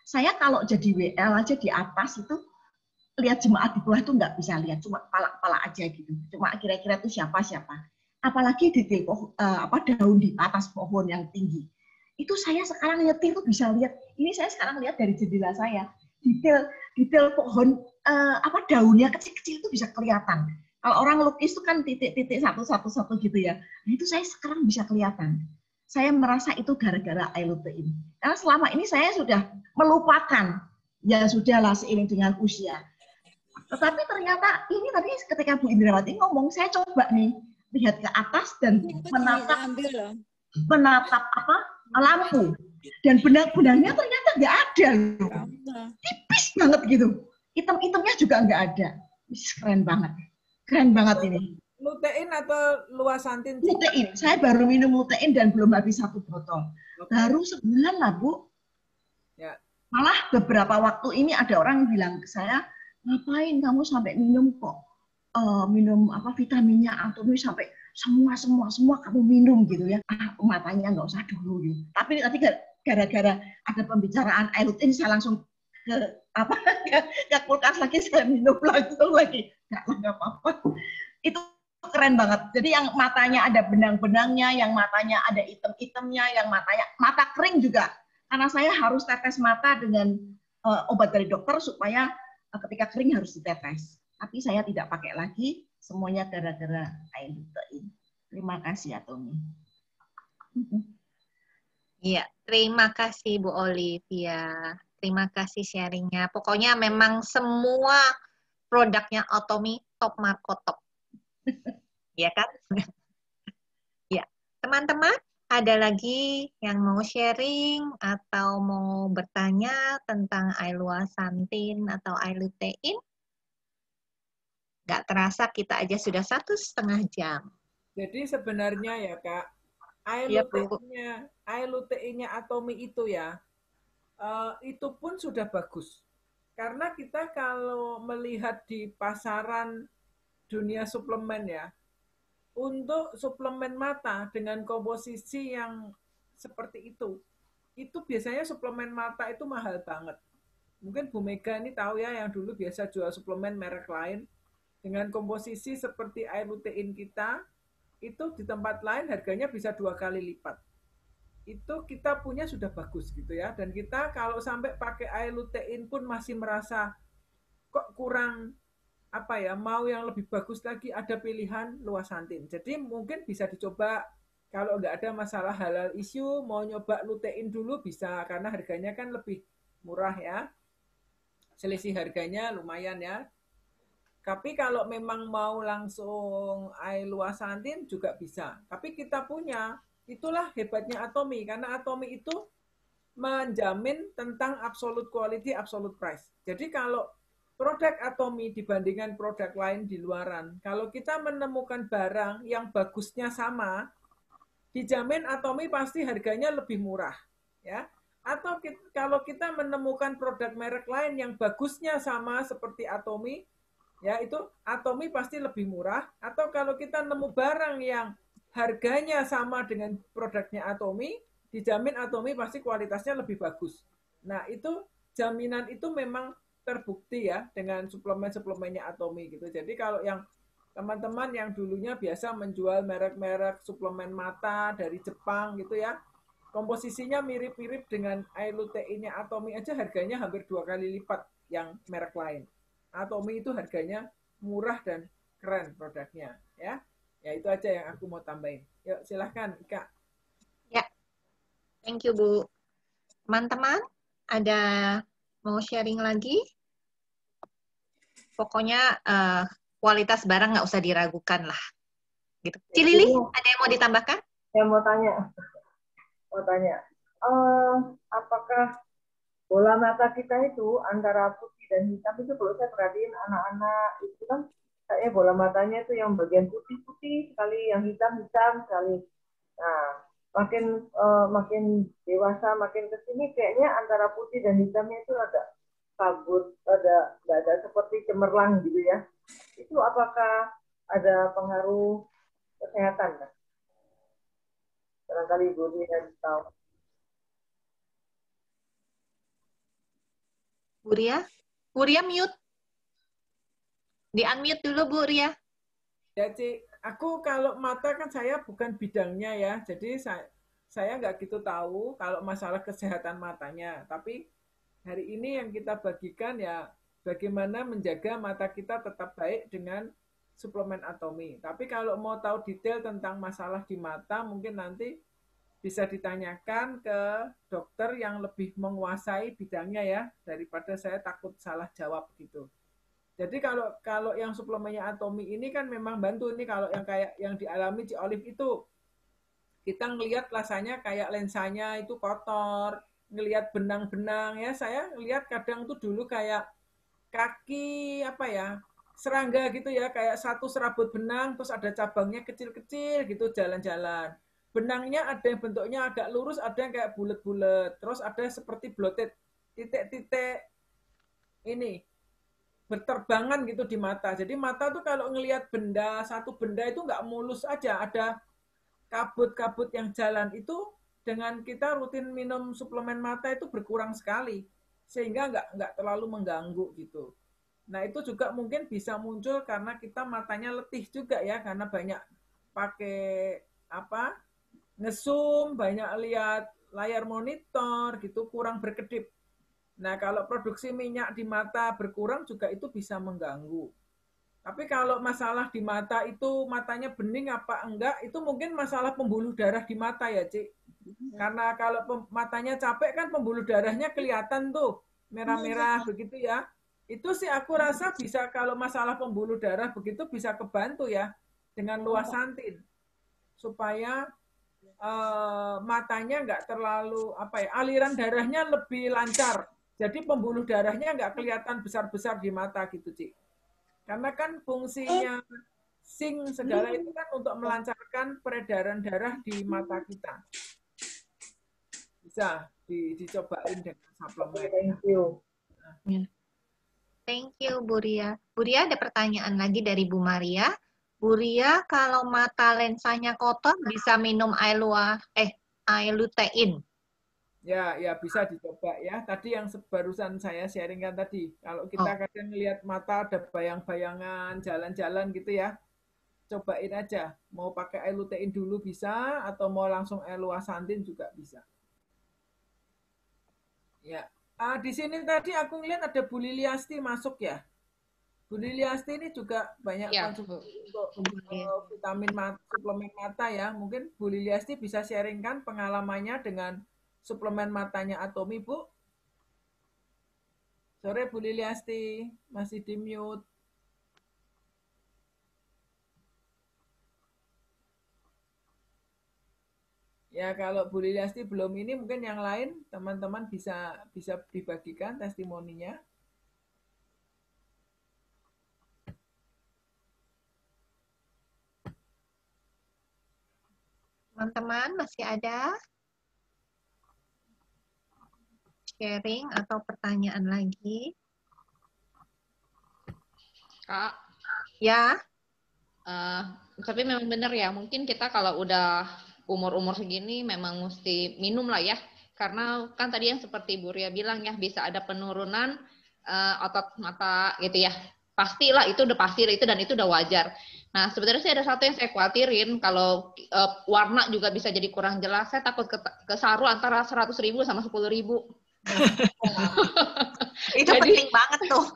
Saya kalau jadi WL aja di atas itu lihat jemaat di bawah itu nggak bisa lihat, cuma kepala-kepala aja gitu. Cuma kira-kira itu siapa-siapa. Apalagi detail daun di atas pohon yang tinggi. Itu saya sekarang nyetir tuh bisa lihat. Ini saya sekarang lihat dari jendela saya. Detail pohon daunnya kecil-kecil itu bisa kelihatan. Kalau orang lukis itu kan titik-titik satu-satu gitu ya. Nah, itu saya sekarang bisa kelihatan. Saya merasa itu gara-gara Aelutein. Karena selama ini saya sudah melupakan. Ya sudahlah seiring dengan usia. Tetapi ternyata ini tadi ketika Bu Indrawati ngomong, saya coba nih lihat ke atas dan menatap lampu, dan benang-benangnya ternyata nggak ada, tipis banget gitu. Item-itemnya juga nggak ada. Keren banget ini. Lutein atau Luasantin? Lutein. Saya baru minum Lutein dan belum habis 1 botol. Baru sebulan lah Bu. Ya. Malah beberapa waktu ini ada orang bilang ke saya, ngapain kamu sampai minum kok minum vitaminnya Atomi sampai semua kamu minum gitu ya. Matanya nggak usah dulu gitu. Tapi tadi gara-gara ada pembicaraan Aelutein saya langsung ke kulkas lagi, saya minum langsung lagi. Nggak apa-apa. Itu keren banget. Jadi yang matanya ada benang-benangnya, yang matanya ada item-itemnya, yang mata kering juga. Karena saya harus tetes mata dengan obat dari dokter supaya ketika kering harus ditetes. Tapi saya tidak pakai lagi, semuanya gara-gara Aelutein. Terima kasih ya Tommy. Iya, terima kasih Bu Olivia. Terima kasih sharingnya. Pokoknya memang semua produknya Atomi top marko top. Iya kan? Ya, teman-teman, ada lagi yang mau sharing atau mau bertanya tentang Aeluasantin atau Aelutein? Nggak terasa kita aja sudah 1,5 jam. Jadi sebenarnya ya Kak, Aeluteinnya Atomi itu ya, itu pun sudah bagus. Karena kita kalau melihat di pasaran dunia suplemen ya, untuk suplemen mata dengan komposisi yang seperti itu biasanya suplemen mata itu mahal banget. Mungkin Bu Mega ini tahu ya, yang dulu biasa jual suplemen merek lain, dengan komposisi seperti Aelutein kita, itu di tempat lain harganya bisa 2 kali lipat. itu kita punya sudah bagus gitu ya. Dan kita kalau sampai pakai air lutein pun masih merasa kok kurang apa ya, mau yang lebih bagus lagi, ada pilihan luasantin. Jadi mungkin bisa dicoba kalau nggak ada masalah halal issue, mau nyoba lutein dulu bisa, karena harganya kan lebih murah ya. Selisih harganya lumayan ya. Tapi kalau memang mau langsung air luasantin juga bisa. Tapi kita punya, itulah hebatnya Atomy, karena Atomy itu menjamin tentang absolute quality, absolute price. Jadi kalau produk Atomy dibandingkan produk lain di luaran, kalau kita menemukan barang yang bagusnya sama, dijamin Atomy pasti harganya lebih murah, ya. Atau kalau kita menemukan produk merek lain yang bagusnya sama seperti Atomy, ya itu Atomy pasti lebih murah. Atau kalau kita nemu barang yang harganya sama dengan produknya Atomy, dijamin Atomy pasti kualitasnya lebih bagus. Nah itu jaminan itu memang terbukti ya dengan suplemen-suplemennya Atomy gitu. Jadi kalau yang teman-teman yang dulunya biasa menjual merek-merek suplemen mata dari Jepang gitu ya, komposisinya mirip-mirip dengan air luteinnya Atomy aja harganya hampir 2 kali lipat yang merek lain. Atomy itu harganya murah dan keren produknya ya. Ya itu aja yang aku mau tambahin. Yuk silahkan Ika. Ya, thank you Bu. Teman-teman, ada mau sharing lagi? Pokoknya kualitas barang nggak usah diragukan lah. Gitu. Cilili, ada yang mau ditambahkan? Saya mau tanya. Apakah bola mata kita itu antara putih dan hitam itu, kalau saya perhatiin anak-anak itu kan kayaknya bola matanya itu yang bagian putih-putih sekali, yang hitam-hitam sekali. Nah, makin dewasa, makin kesini kayaknya antara putih dan hitamnya itu ada kabut, nggak ada seperti cemerlang gitu ya. Itu apakah ada pengaruh kesehatan? Kan? Barangkali Ibu Ria tahu. Bu Ria mute. Di-unmute dulu Bu Ria. Ya Cik, aku kalau mata kan saya bukan bidangnya ya, jadi saya nggak gitu tahu kalau masalah kesehatan matanya. Tapi hari ini yang kita bagikan ya bagaimana menjaga mata kita tetap baik dengan suplemen Atomy. Tapi kalau mau tahu detail tentang masalah di mata, mungkin nanti bisa ditanyakan ke dokter yang lebih menguasai bidangnya ya, daripada saya takut salah jawab gitu. Jadi kalau yang suplemennya Atomy ini kan memang bantu nih, kalau yang kayak yang dialami Ci Olive itu, kita ngelihat rasanya kayak lensanya itu kotor, ngelihat benang-benang ya, saya ngelihat kadang tuh dulu kayak kaki apa ya, serangga gitu ya, kayak satu serabut benang terus ada cabangnya kecil-kecil gitu jalan-jalan. Benangnya ada yang bentuknya agak lurus, ada yang kayak bulat-bulat, terus ada seperti blotet, titik-titik ini berterbangan gitu di mata. Jadi mata tuh kalau ngelihat benda, satu benda itu nggak mulus aja, ada kabut-kabut yang jalan itu. Dengan kita rutin minum suplemen mata itu berkurang sekali, sehingga nggak terlalu mengganggu gitu. Nah itu juga mungkin bisa muncul karena kita matanya letih juga ya, karena banyak pakai apa, nge-zoom, banyak lihat layar monitor gitu, kurang berkedip. Nah kalau produksi minyak di mata berkurang juga itu bisa mengganggu. Tapi kalau masalah di mata itu matanya bening apa enggak, itu mungkin masalah pembuluh darah di mata ya Cik. Karena kalau matanya capek kan pembuluh darahnya kelihatan tuh, merah-merah begitu ya. Itu sih aku rasa bisa, kalau masalah pembuluh darah begitu bisa kebantu ya dengan luasantin. Supaya matanya nggak terlalu apa ya, aliran darahnya lebih lancar. Jadi pembuluh darahnya nggak kelihatan besar-besar di mata gitu, Cik. Karena kan fungsinya zinc segala itu kan untuk melancarkan peredaran darah di mata kita. Bisa dicobain dengan suplemen. Thank you. Thank you Bu Ria. Bu Ria, ada pertanyaan lagi dari Bu Maria. Bu Ria, kalau mata lensanya kotor bisa minum air lutein? Ya bisa dicoba ya. Tadi yang barusan saya sharingkan tadi. Kalau kita kadang lihat mata ada bayang-bayangan jalan-jalan gitu ya. cobain aja. Mau pakai L-lutein dulu bisa, atau mau langsung L-luasantin juga bisa. Ya. Di sini tadi aku ngeliat ada Bu Liliasti masuk ya. Bu Liliasti ini juga banyak Ya, konsumsi untuk vitamin suplemen mata ya. Mungkin Bu Liliasti bisa sharingkan pengalamannya dengan suplemen matanya Atomi, Bu. Sore Bu Liliasti, masih di mute. Ya kalau Bu Liliasti belum ini, mungkin yang lain teman-teman bisa dibagikan testimoninya. Teman-teman masih ada sharing atau pertanyaan lagi? Kak. Ya. Tapi memang benar ya, mungkin kita kalau udah umur-umur segini memang mesti minum lah ya. Karena kan tadi yang seperti Bu Ria bilang ya, bisa ada penurunan otot mata gitu ya. Pastilah, itu udah pasti itu, dan itu udah wajar. Nah, sebenarnya sih ada satu yang saya khawatirin, kalau warna juga bisa jadi kurang jelas. Saya takut ke saru antara 100.000 sama 10.000. Itu jadi, penting banget tuh.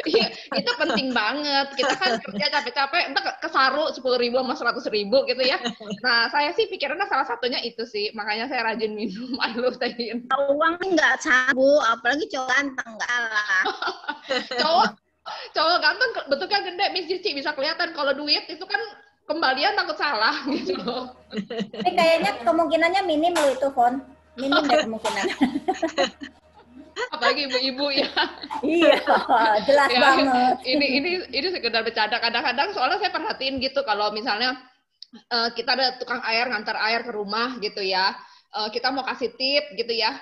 Iya, itu penting banget. Kita kan kerja capek-capek, entar kesaru 10.000 sama 100.000 gitu ya. Nah, saya sih pikirannya salah satunya itu sih. Makanya saya rajin minum L-lutein. Uang nggak sabu, apalagi cowok ganteng nggak lah. cowok ganteng bentuknya gede, Miss Cici bisa kelihatan. Kalau duit itu kan kembalian takut salah gitu loh. Ini kayaknya kemungkinannya minim loh itu, Fon. Minim deh kemungkinan. Apalagi ibu-ibu ya. Iya, jelas ya, banget. Ini sekedar bercanda. Kadang-kadang soalnya saya perhatiin gitu, kalau misalnya kita ada tukang air ngantar air ke rumah gitu ya, kita mau kasih tip gitu ya,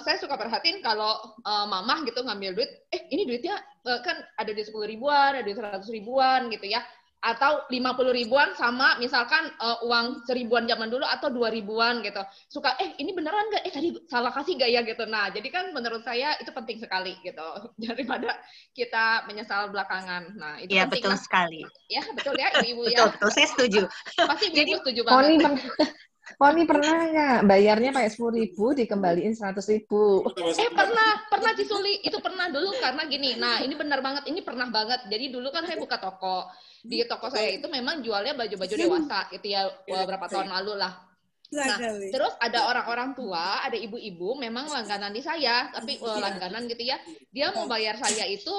saya suka perhatiin kalau mamah gitu ngambil duit, ini duitnya kan ada di 10.000-an, ada di 100.000-an gitu ya, atau 50.000-an sama misalkan uang 1.000-an zaman dulu atau 2.000-an gitu. Suka ini beneran nggak? Tadi salah kasih nggak ya gitu. Nah, jadi kan menurut saya itu penting sekali gitu. Daripada kita menyesal belakangan. Nah, itu ya, penting. Betul sekali. Ya, betul ya Ibu-ibu ya. Betul, saya setuju. Pasti Ibu setuju banget. Poni pernah nggak bayarnya pakai 10.000 dikembaliin 100.000? Pernah Cisuli, itu pernah dulu karena gini. Nah, ini benar banget, ini pernah banget. Jadi dulu kan saya buka toko. Di toko saya itu memang jualnya baju-baju dewasa gitu ya, beberapa tahun lalu lah. Nah, terus ada orang-orang tua, ada ibu-ibu memang langganan di saya, tapi langganan gitu ya. Dia mau bayar saya itu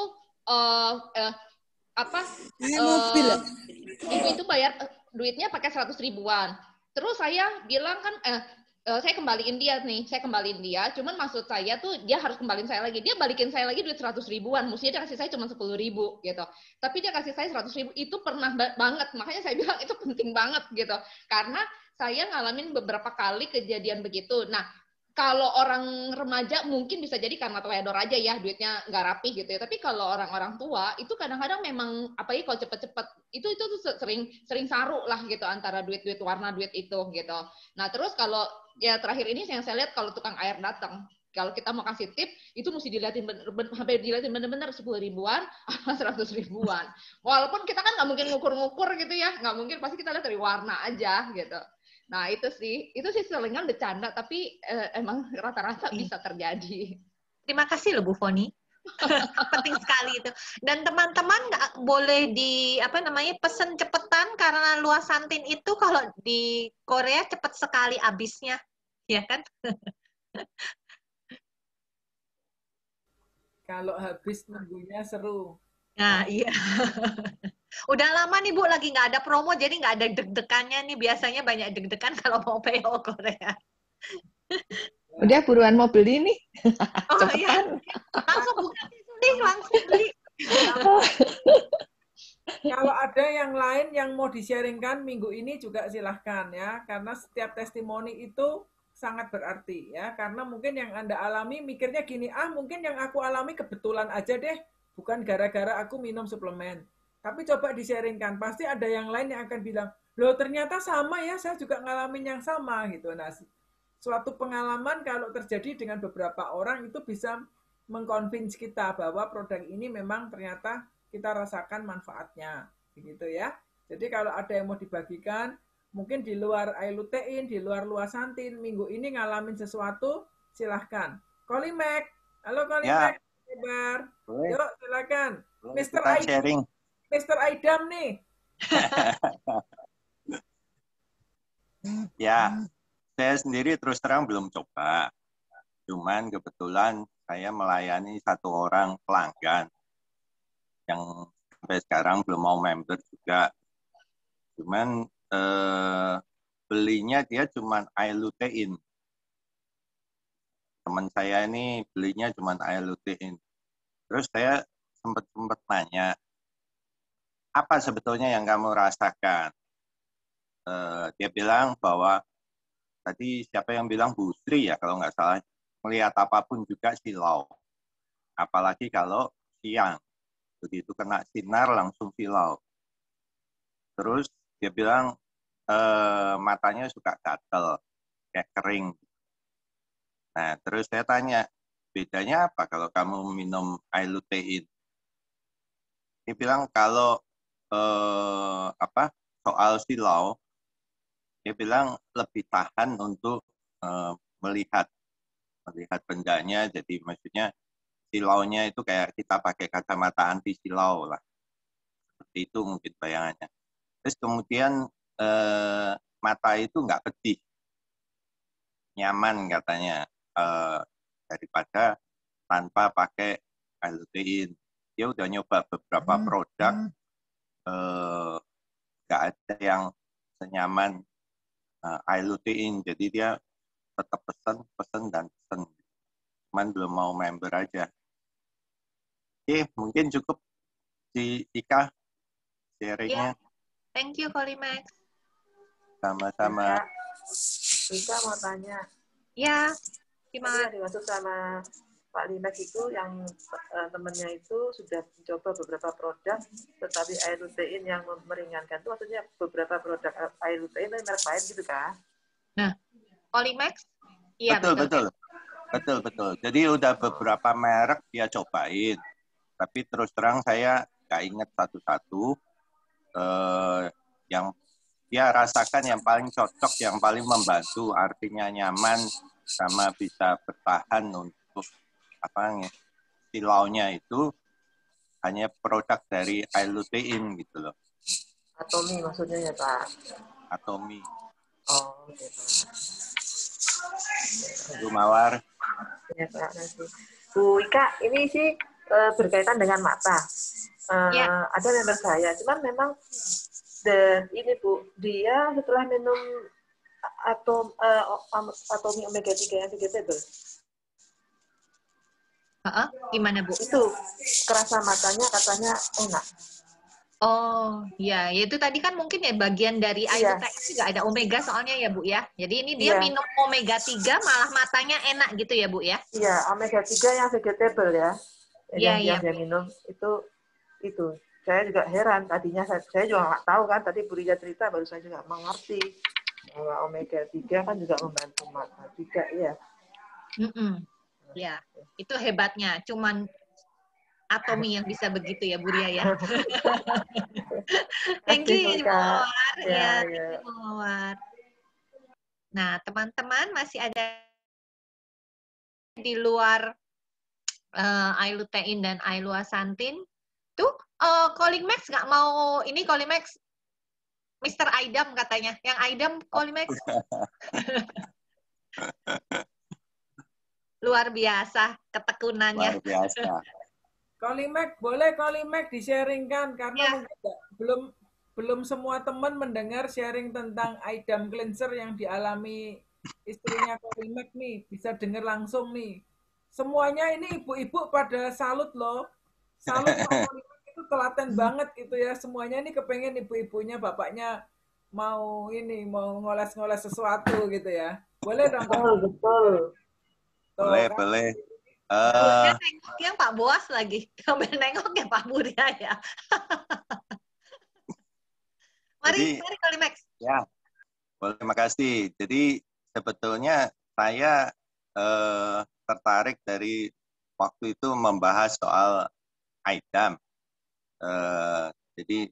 ibu itu bayar duitnya pakai 100.000-an. Terus saya bilang kan, saya kembaliin dia nih, cuman maksud saya tuh dia harus kembaliin saya lagi. Dia balikin saya lagi duit 100.000-an, mestinya dia kasih saya cuma 10.000 gitu. Tapi dia kasih saya 100.000, itu pernah banget. Makanya saya bilang itu penting banget gitu. Karena saya ngalamin beberapa kali kejadian begitu. Nah, kalau orang remaja mungkin bisa jadi karena teledor aja ya, duitnya nggak rapi gitu ya. Tapi kalau orang-orang tua itu kadang-kadang memang apalagi kalau cepet-cepet itu tuh sering saru lah gitu antara duit-duit warna duit itu gitu. Nah terus kalau ya terakhir ini yang saya lihat kalau tukang air datang, kalau kita mau kasih tip itu mesti dilihatin sampai dilihatin bener-bener 10.000-an sama 100.000-an. Walaupun kita kan nggak mungkin ngukur-ngukur gitu ya, nggak mungkin, pasti kita lihat dari warna aja gitu. Nah itu sih selingan bercanda, tapi emang rata-rata bisa terjadi. Terima kasih loh Bu Foni. Penting sekali itu. Dan teman-teman nggak boleh pesen cepetan, karena luasantin itu kalau di Korea cepet sekali habisnya, ya kan? Kalau habis nunggunya seru. Nah, iya. Udah lama nih Bu lagi nggak ada promo, jadi nggak ada deg-degannya nih. Biasanya banyak deg-degan kalau mau PO Korea. Udah buruan mau beli nih. Oh iya, langsung buka nih, langsung beli. Kalau ada yang lain yang mau di-sharingkan minggu ini juga silahkan ya, karena setiap testimoni itu sangat berarti ya, karena mungkin yang Anda alami mikirnya gini, mungkin yang aku alami kebetulan aja deh, bukan gara-gara aku minum suplemen. Tapi coba di-sharingkan, pasti ada yang lain yang akan bilang, loh ternyata sama ya, saya juga ngalamin yang sama gitu. Nah, suatu pengalaman kalau terjadi dengan beberapa orang itu bisa mengconvince kita bahwa produk ini memang ternyata kita rasakan manfaatnya, begitu ya. Jadi kalau ada yang mau dibagikan, mungkin di luar ailutein, di luar luasantin, minggu ini ngalamin sesuatu, silahkan. Kolimek, halo Kolimek, kabar? Yuk silakan. Mr. sharing. Mr. Aidam nih. Ya, saya sendiri terus terang belum coba. Cuman kebetulan saya melayani satu orang pelanggan yang sampai sekarang belum mau member juga. Cuman belinya dia cuman ailutein. Teman saya ini belinya cuman ailutein. Terus saya sempat nanya, apa sebetulnya yang kamu rasakan? Dia bilang bahwa tadi siapa yang bilang Bu Sri ya kalau nggak salah, melihat apapun juga silau. Apalagi kalau siang, begitu kena sinar langsung silau. Terus dia bilang matanya suka gatal, kayak kering. Nah terus saya tanya, bedanya apa kalau kamu minum ailutein? Dia bilang kalau soal silau, dia bilang lebih tahan untuk melihat bendanya, jadi maksudnya silaunya itu kayak kita pakai kacamata anti silau lah, seperti itu mungkin bayangannya. Terus kemudian mata itu nggak pedih, nyaman katanya daripada tanpa pakai ailutein. Dia udah nyoba beberapa produk, nggak ada yang senyaman ailutein, jadi dia tetap pesen dan cuman belum mau member aja. Oke, mungkin cukup si Ika sharingnya. Thank you Kolimax. Sama-sama. Ika mau tanya. Ya, gimana? Yang dimaksud sama Pak Limax itu yang temennya itu sudah mencoba beberapa produk, tetapi ailutein yang meringankan itu maksudnya beberapa produk ailutein dari merek lain gitu kan? Nah, Kolimax? Iya betul. Jadi udah beberapa merek dia cobain, tapi terus terang saya nggak ingat satu-satu yang dia rasakan yang paling cocok, yang paling membantu, artinya nyaman sama bisa bertahan untuk silaunya itu hanya produk dari ailutein gitu loh. Atomi maksudnya ya Pak? Atomi. Oh, oke Pak. Bu Mawar. Ya Pak, nanti. Bu Ika, ini sih berkaitan dengan mata. Ada member saya, cuman memang ini Bu, dia setelah minum atomi omega 3 yang vegetable. Gimana Bu? Itu kerasa matanya katanya enak. Oh, ya, itu tadi kan mungkin ya bagian dari ailutein juga ada omega soalnya ya Bu ya. Jadi ini dia minum omega 3 malah matanya enak gitu ya Bu ya? Iya, omega 3 yang vegetable ya. Yang dia minum itu. Saya juga heran tadinya, saya juga nggak tahu kan, tadi Bu Ria cerita baru saya juga mengerti bahwa omega 3 kan juga membantu mata juga ya. Ya, itu hebatnya. Cuman atomi yang bisa begitu ya Bu Ria ya. Thank you Ibu Mawar. Ya, Ibu Mawar. Nah, teman-teman masih ada di luar ailutein dan ailuasantin. Tuh, Kolimax nggak mau ini Kolimax Mr. Aidam katanya. Yang Aidam Kolimax. Luar biasa ketekunannya. Luar biasa. Kolimax, boleh Kolimax di-sharingkan karena mungkin belum semua teman mendengar sharing tentang Aidam cleanser yang dialami istrinya Kolimax nih, bisa dengar langsung nih. Semuanya ini ibu-ibu pada salut loh. Salut Kolimax itu telaten banget gitu ya. Semuanya ini kepengen ibu-ibunya, bapaknya mau ngoles-ngoles sesuatu gitu ya. Boleh dong. Betul. Boleh. Nengok yang Pak Boas lagi. Sambil nengok ya Pak Buria ya. Mari Kolimax. Ya, boleh, makasih. Jadi sebetulnya saya tertarik dari waktu itu membahas soal Aidam. Jadi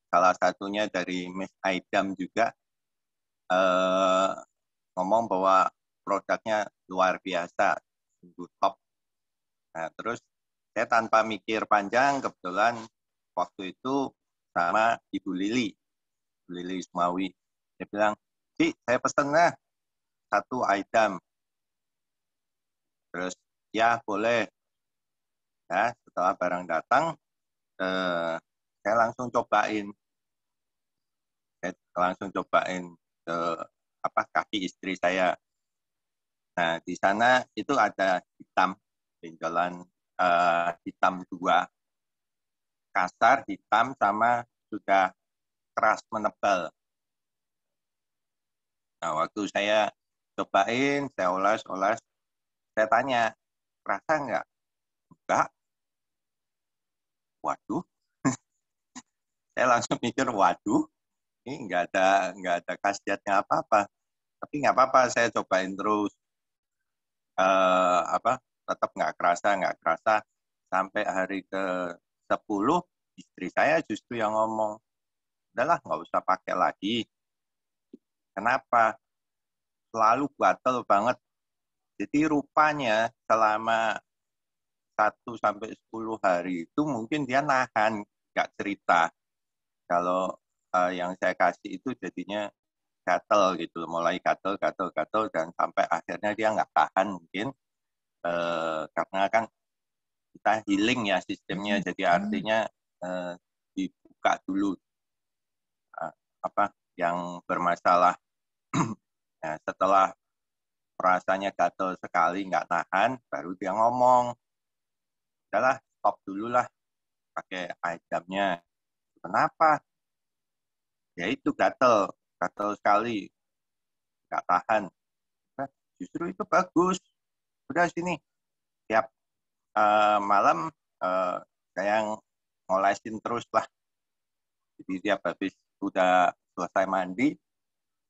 salah satunya dari Miss Aidam juga ngomong bahwa produknya luar biasa, sungguh top. Nah, terus saya tanpa mikir panjang, kebetulan waktu itu sama Ibu Lili Sumawi. Dia bilang, Ci, saya pesen lah 1 Aidam. Terus, ya boleh. Nah, setelah barang datang, saya langsung cobain. Kaki istri saya. Nah, di sana itu ada hitam, benjolan hitam 2. Kasar, hitam, sama sudah keras menebal. Nah, waktu saya cobain, saya oles, saya tanya, kerasa nggak? Enggak. Waduh. Saya langsung mikir, waduh, ini nggak ada khasiatnya apa-apa. Tapi nggak apa-apa, saya cobain terus. Tetap nggak kerasa. Sampai hari ke-10, istri saya justru yang ngomong, udahlah nggak usah pakai lagi. Kenapa? Selalu gatel banget. Jadi rupanya selama 1-10 hari itu mungkin dia nahan, nggak cerita. Kalau yang saya kasih itu jadinya gatel gitu, mulai gatel, dan sampai akhirnya dia nggak tahan mungkin, karena kan kita healing ya sistemnya, jadi artinya dibuka dulu yang bermasalah. Nah, setelah rasanya gatel sekali, nggak nahan, baru dia ngomong, udahlah stop dulu lah pakai Aidamnya. Kenapa? Ya itu gatel sekali, nggak tahan. Nah, justru itu bagus. Udah sini, tiap malam saya ngolesin terus lah. Jadi tiap habis udah selesai mandi,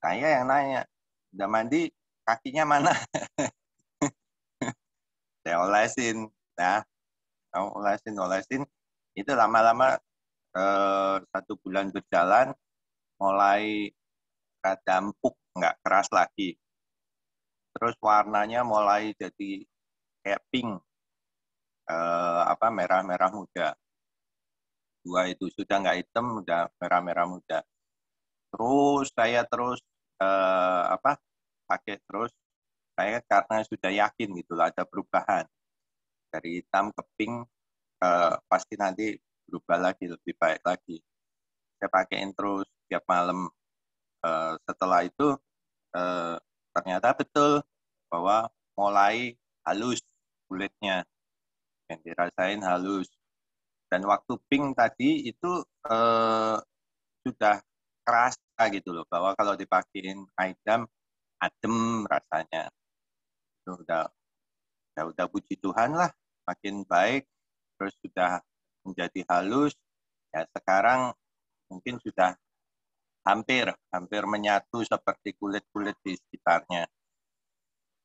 saya yang nanya, udah mandi, kakinya mana? Saya olesin. Nah, olesin. Itu lama-lama 1 bulan berjalan, mulai rada empuk, nggak keras lagi. Terus warnanya mulai jadi kayak pink, merah-merah muda. 2 itu sudah nggak hitam, udah merah-merah muda. Terus saya pakai terus. Saya karena sudah yakin gitulah ada perubahan dari hitam ke pink, pasti nanti berubah lagi, lebih baik lagi. Saya pakaiin terus tiap malam. Setelah itu ternyata betul bahwa mulai halus kulitnya, yang dirasain halus. Dan waktu pink tadi itu sudah kerasa gitu loh, bahwa kalau dipakein Aidam adem rasanya. Itu udah puji Tuhan lah, makin baik, terus sudah menjadi halus. Ya sekarang mungkin sudah hampir menyatu seperti kulit-kulit di sekitarnya.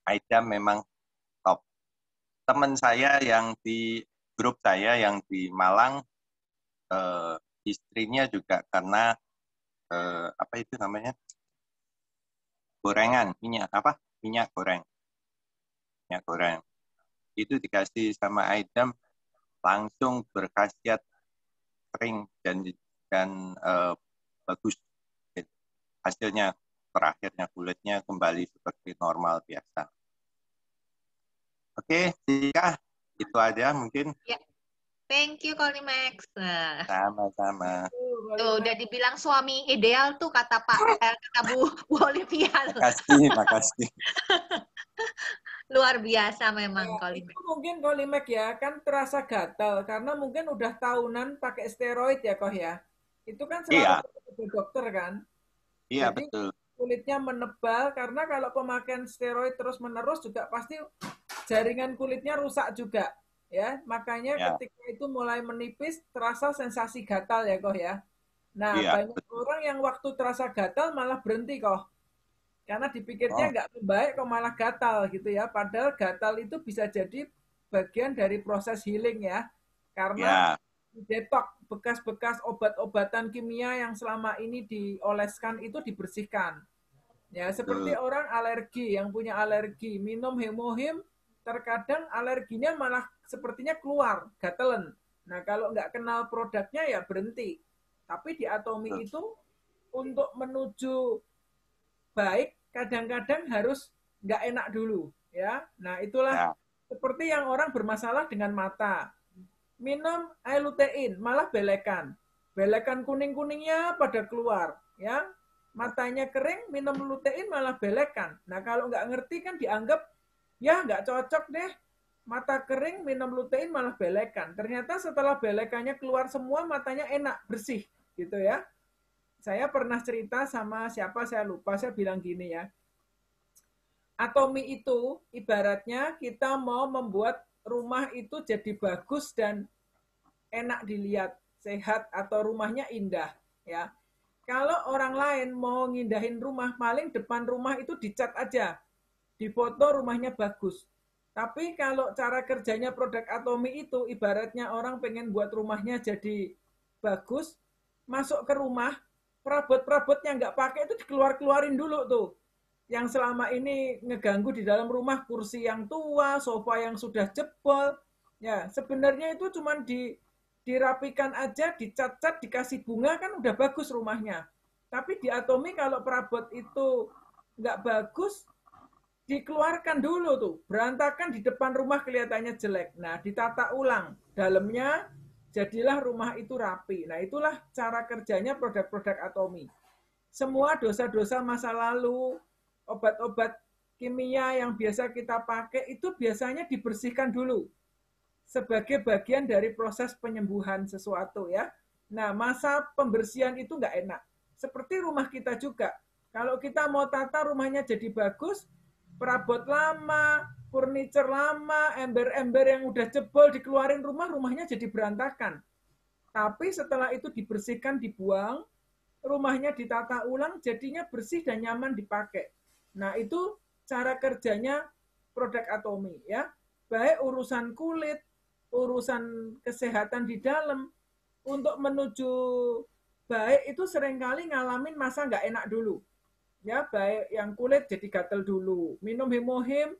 Aidam memang top. Teman saya yang di grup saya yang di Malang, istrinya juga karena itu namanya gorengan, minyak goreng itu dikasih sama Aidam, langsung berkhasiat kering dan bagus hasilnya. Terakhirnya kulitnya kembali seperti normal biasa. Oke, Tika, itu aja mungkin. Ya. Thank you, Kolimax. Nah. Sama-sama. Tuh, udah dibilang suami ideal tuh kata Bu Olivia. Makasih. Luar biasa memang Kolimax. Itu mungkin Kolimax ya, kan terasa gatal karena mungkin udah tahunan pakai steroid ya, Koh ya. Itu kan selalu dokter kan. Iya, jadi, betul. Kulitnya menebal karena kalau pemakaian steroid terus-menerus juga pasti jaringan kulitnya rusak juga. Ya, makanya ketika itu mulai menipis terasa sensasi gatal ya, Koh ya. Nah, banyak orang yang waktu terasa gatal malah berhenti, Koh. Karena dipikirnya nggak baik kok malah gatal gitu ya. Padahal gatal itu bisa jadi bagian dari proses healing ya. Karena detok bekas-bekas obat-obatan kimia yang selama ini dioleskan itu dibersihkan. Ya, seperti orang alergi, yang punya alergi, minum hemohim, terkadang alerginya malah sepertinya keluar, gatelen. Nah, kalau nggak kenal produknya ya berhenti. Tapi di Atomi itu untuk menuju baik, kadang-kadang harus nggak enak dulu. Ya, nah itulah seperti yang orang bermasalah dengan mata. Minum air lutein, malah belekan. Belekan kuning-kuningnya pada keluar. Ya, matanya kering, minum lutein malah belekan. Nah, kalau nggak ngerti kan dianggap, ya nggak cocok deh. Mata kering, minum lutein malah belekan. Ternyata setelah belekannya keluar semua, matanya enak, bersih. Gitu ya. Saya pernah cerita sama siapa, saya lupa, saya bilang gini ya. Atomi itu ibaratnya kita mau membuat rumah itu jadi bagus dan enak dilihat, sehat, atau rumahnya indah. Ya. Kalau orang lain mau ngindahin rumah, paling depan rumah itu dicat aja. Difoto rumahnya bagus. Tapi kalau cara kerjanya produk Atomi itu, ibaratnya orang pengen buat rumahnya jadi bagus, masuk ke rumah, perabot-perabotnya nggak pakai itu dikeluar-keluarin dulu tuh. Yang selama ini ngeganggu di dalam rumah, kursi yang tua, sofa yang sudah jebol. Ya, sebenarnya itu cuma dirapikan aja, dicat-cat, dikasih bunga, kan udah bagus rumahnya. Tapi di Atomi kalau perabot itu nggak bagus, dikeluarkan dulu tuh, berantakan di depan rumah kelihatannya jelek. Nah, ditata ulang, dalamnya jadilah rumah itu rapi. Nah, itulah cara kerjanya produk-produk Atomi. Semua dosa-dosa masa lalu, obat-obat kimia yang biasa kita pakai, itu biasanya dibersihkan dulu sebagai bagian dari proses penyembuhan sesuatu ya. Nah, masa pembersihan itu nggak enak. Seperti rumah kita juga. Kalau kita mau tata rumahnya jadi bagus, perabot lama, furniture lama, ember-ember yang udah jebol dikeluarin rumah, rumahnya jadi berantakan. Tapi setelah itu dibersihkan, dibuang, rumahnya ditata ulang, jadinya bersih dan nyaman dipakai. Nah, itu cara kerjanya produk Atomi ya. Baik urusan kulit, urusan kesehatan di dalam, untuk menuju baik itu seringkali ngalamin masa nggak enak dulu. Ya, baik yang kulit jadi gatel dulu. Minum hemohim,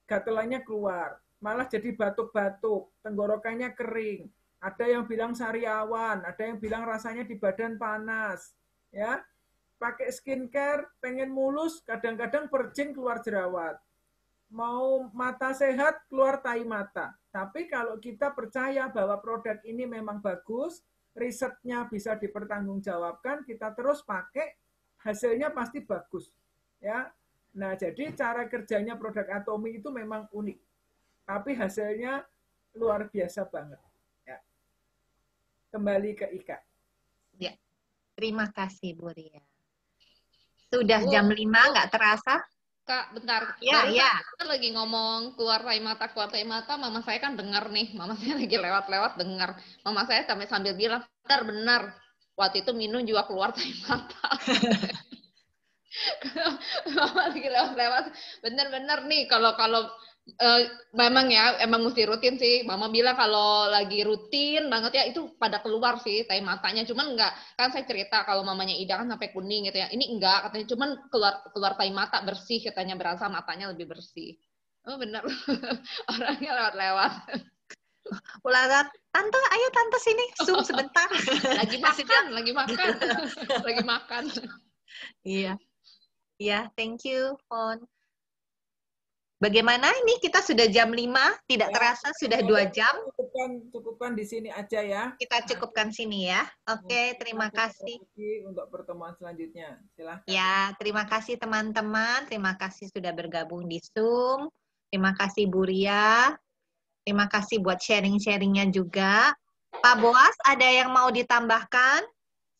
gatelannya keluar. Malah jadi batuk-batuk, tenggorokannya kering. Ada yang bilang sariawan, ada yang bilang rasanya di badan panas. Ya, pakai skincare, pengen mulus, kadang-kadang perjing keluar jerawat. Mau mata sehat, keluar tai mata. Tapi kalau kita percaya bahwa produk ini memang bagus, risetnya bisa dipertanggungjawabkan, kita terus pakai, hasilnya pasti bagus. Ya. Nah, jadi cara kerjanya produk Atomi itu memang unik. Tapi hasilnya luar biasa banget. Ya. Kembali ke Ika. Ya. Terima kasih, Bu Ria. Sudah jam 5, nggak terasa? Kak, bentar. Ya, ya. Kan lagi ngomong keluar tai mata, mama saya kan dengar nih. Mama saya lagi lewat-lewat dengar. Mama saya sambil bilang, benar. Waktu itu minum juga keluar tai mata. Mama lagi lewat-lewat. Bener-bener nih, kalau memang ya, emang mesti rutin sih. Mama bilang kalau lagi rutin banget ya, itu pada keluar sih tai matanya. Cuman enggak, kan saya cerita kalau mamanya Ida kan sampai kuning gitu ya. Ini enggak, katanya cuman keluar tai mata bersih, katanya berasa matanya lebih bersih. Oh bener, orangnya lewat-lewat. Ulah, tante, ayo tante sini, zoom sebentar. Lagi makan. Iya. Ya, thank you, Fon. Bagaimana ini? Kita sudah jam 5, tidak terasa sudah 2 jam. Cukupkan di sini aja ya. Kita cukupkan sini ya. Oke, terima kasih. Untuk pertemuan selanjutnya. Silahkan. Ya, terima kasih teman-teman. Terima kasih sudah bergabung di Zoom. Terima kasih Bu Ria. Terima kasih buat sharing-sharingnya juga. Pak Boas, ada yang mau ditambahkan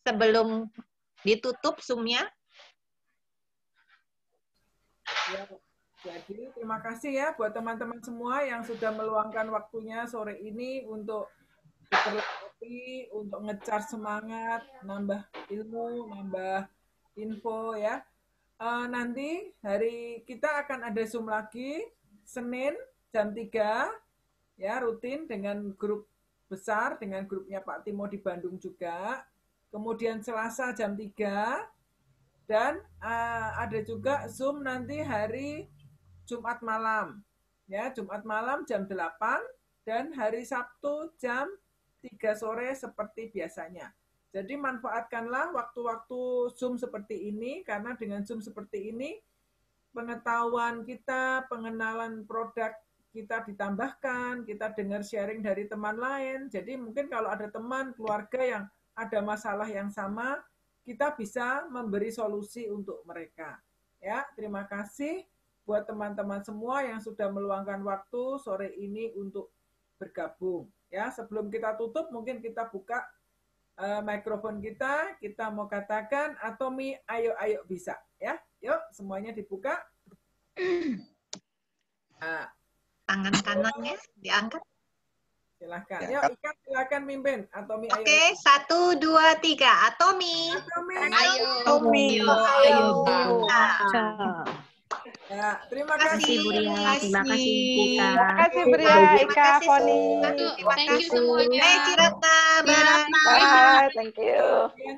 sebelum ditutup Zoom-nya? Ya, jadi terima kasih ya buat teman-teman semua yang sudah meluangkan waktunya sore ini untuk berlatih, untuk nge-charge semangat, nambah ilmu, nambah info ya. Nanti hari kita akan ada Zoom lagi Senin jam 3 ya, rutin dengan grup besar dengan grupnya Pak Timo di Bandung juga. Kemudian Selasa jam 3. Dan ada juga Zoom nanti hari Jumat malam. Ya, Jumat malam jam 8 dan hari Sabtu jam 3 sore seperti biasanya. Jadi manfaatkanlah waktu-waktu Zoom seperti ini, karena dengan Zoom seperti ini pengetahuan kita, pengenalan produk kita ditambahkan, kita dengar sharing dari teman lain. Jadi mungkin kalau ada teman, keluarga yang ada masalah yang sama, kita bisa memberi solusi untuk mereka. Ya, terima kasih buat teman-teman semua yang sudah meluangkan waktu sore ini untuk bergabung. Ya, sebelum kita tutup, mungkin kita buka mikrofon kita mau katakan, Atomi, ayo bisa. Ya, yuk semuanya dibuka. Nah, tangan kanannya diangkat. Silahkan. Yuk, Ika silahkan mimpin. Atomi, ayo. Oke, 1, 2, 3. Atomi. Ayo. Ayo. Ya, terima kasih Bu Ria. Terima kasih Ika. Terima kasih Bu Ria, Ika, Foni. Terima kasih semuanya. Cirata, Bye. Thank you.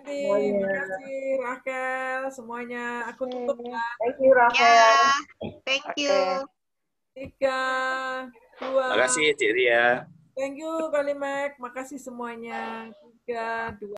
Terima kasih Rahel semuanya. Aku tutup ya. Thank you Rahel. Ya, thank you. 3, 2. Terima kasih Cik Ria. Thank you Kalimek. Makasih semuanya. 3, 2.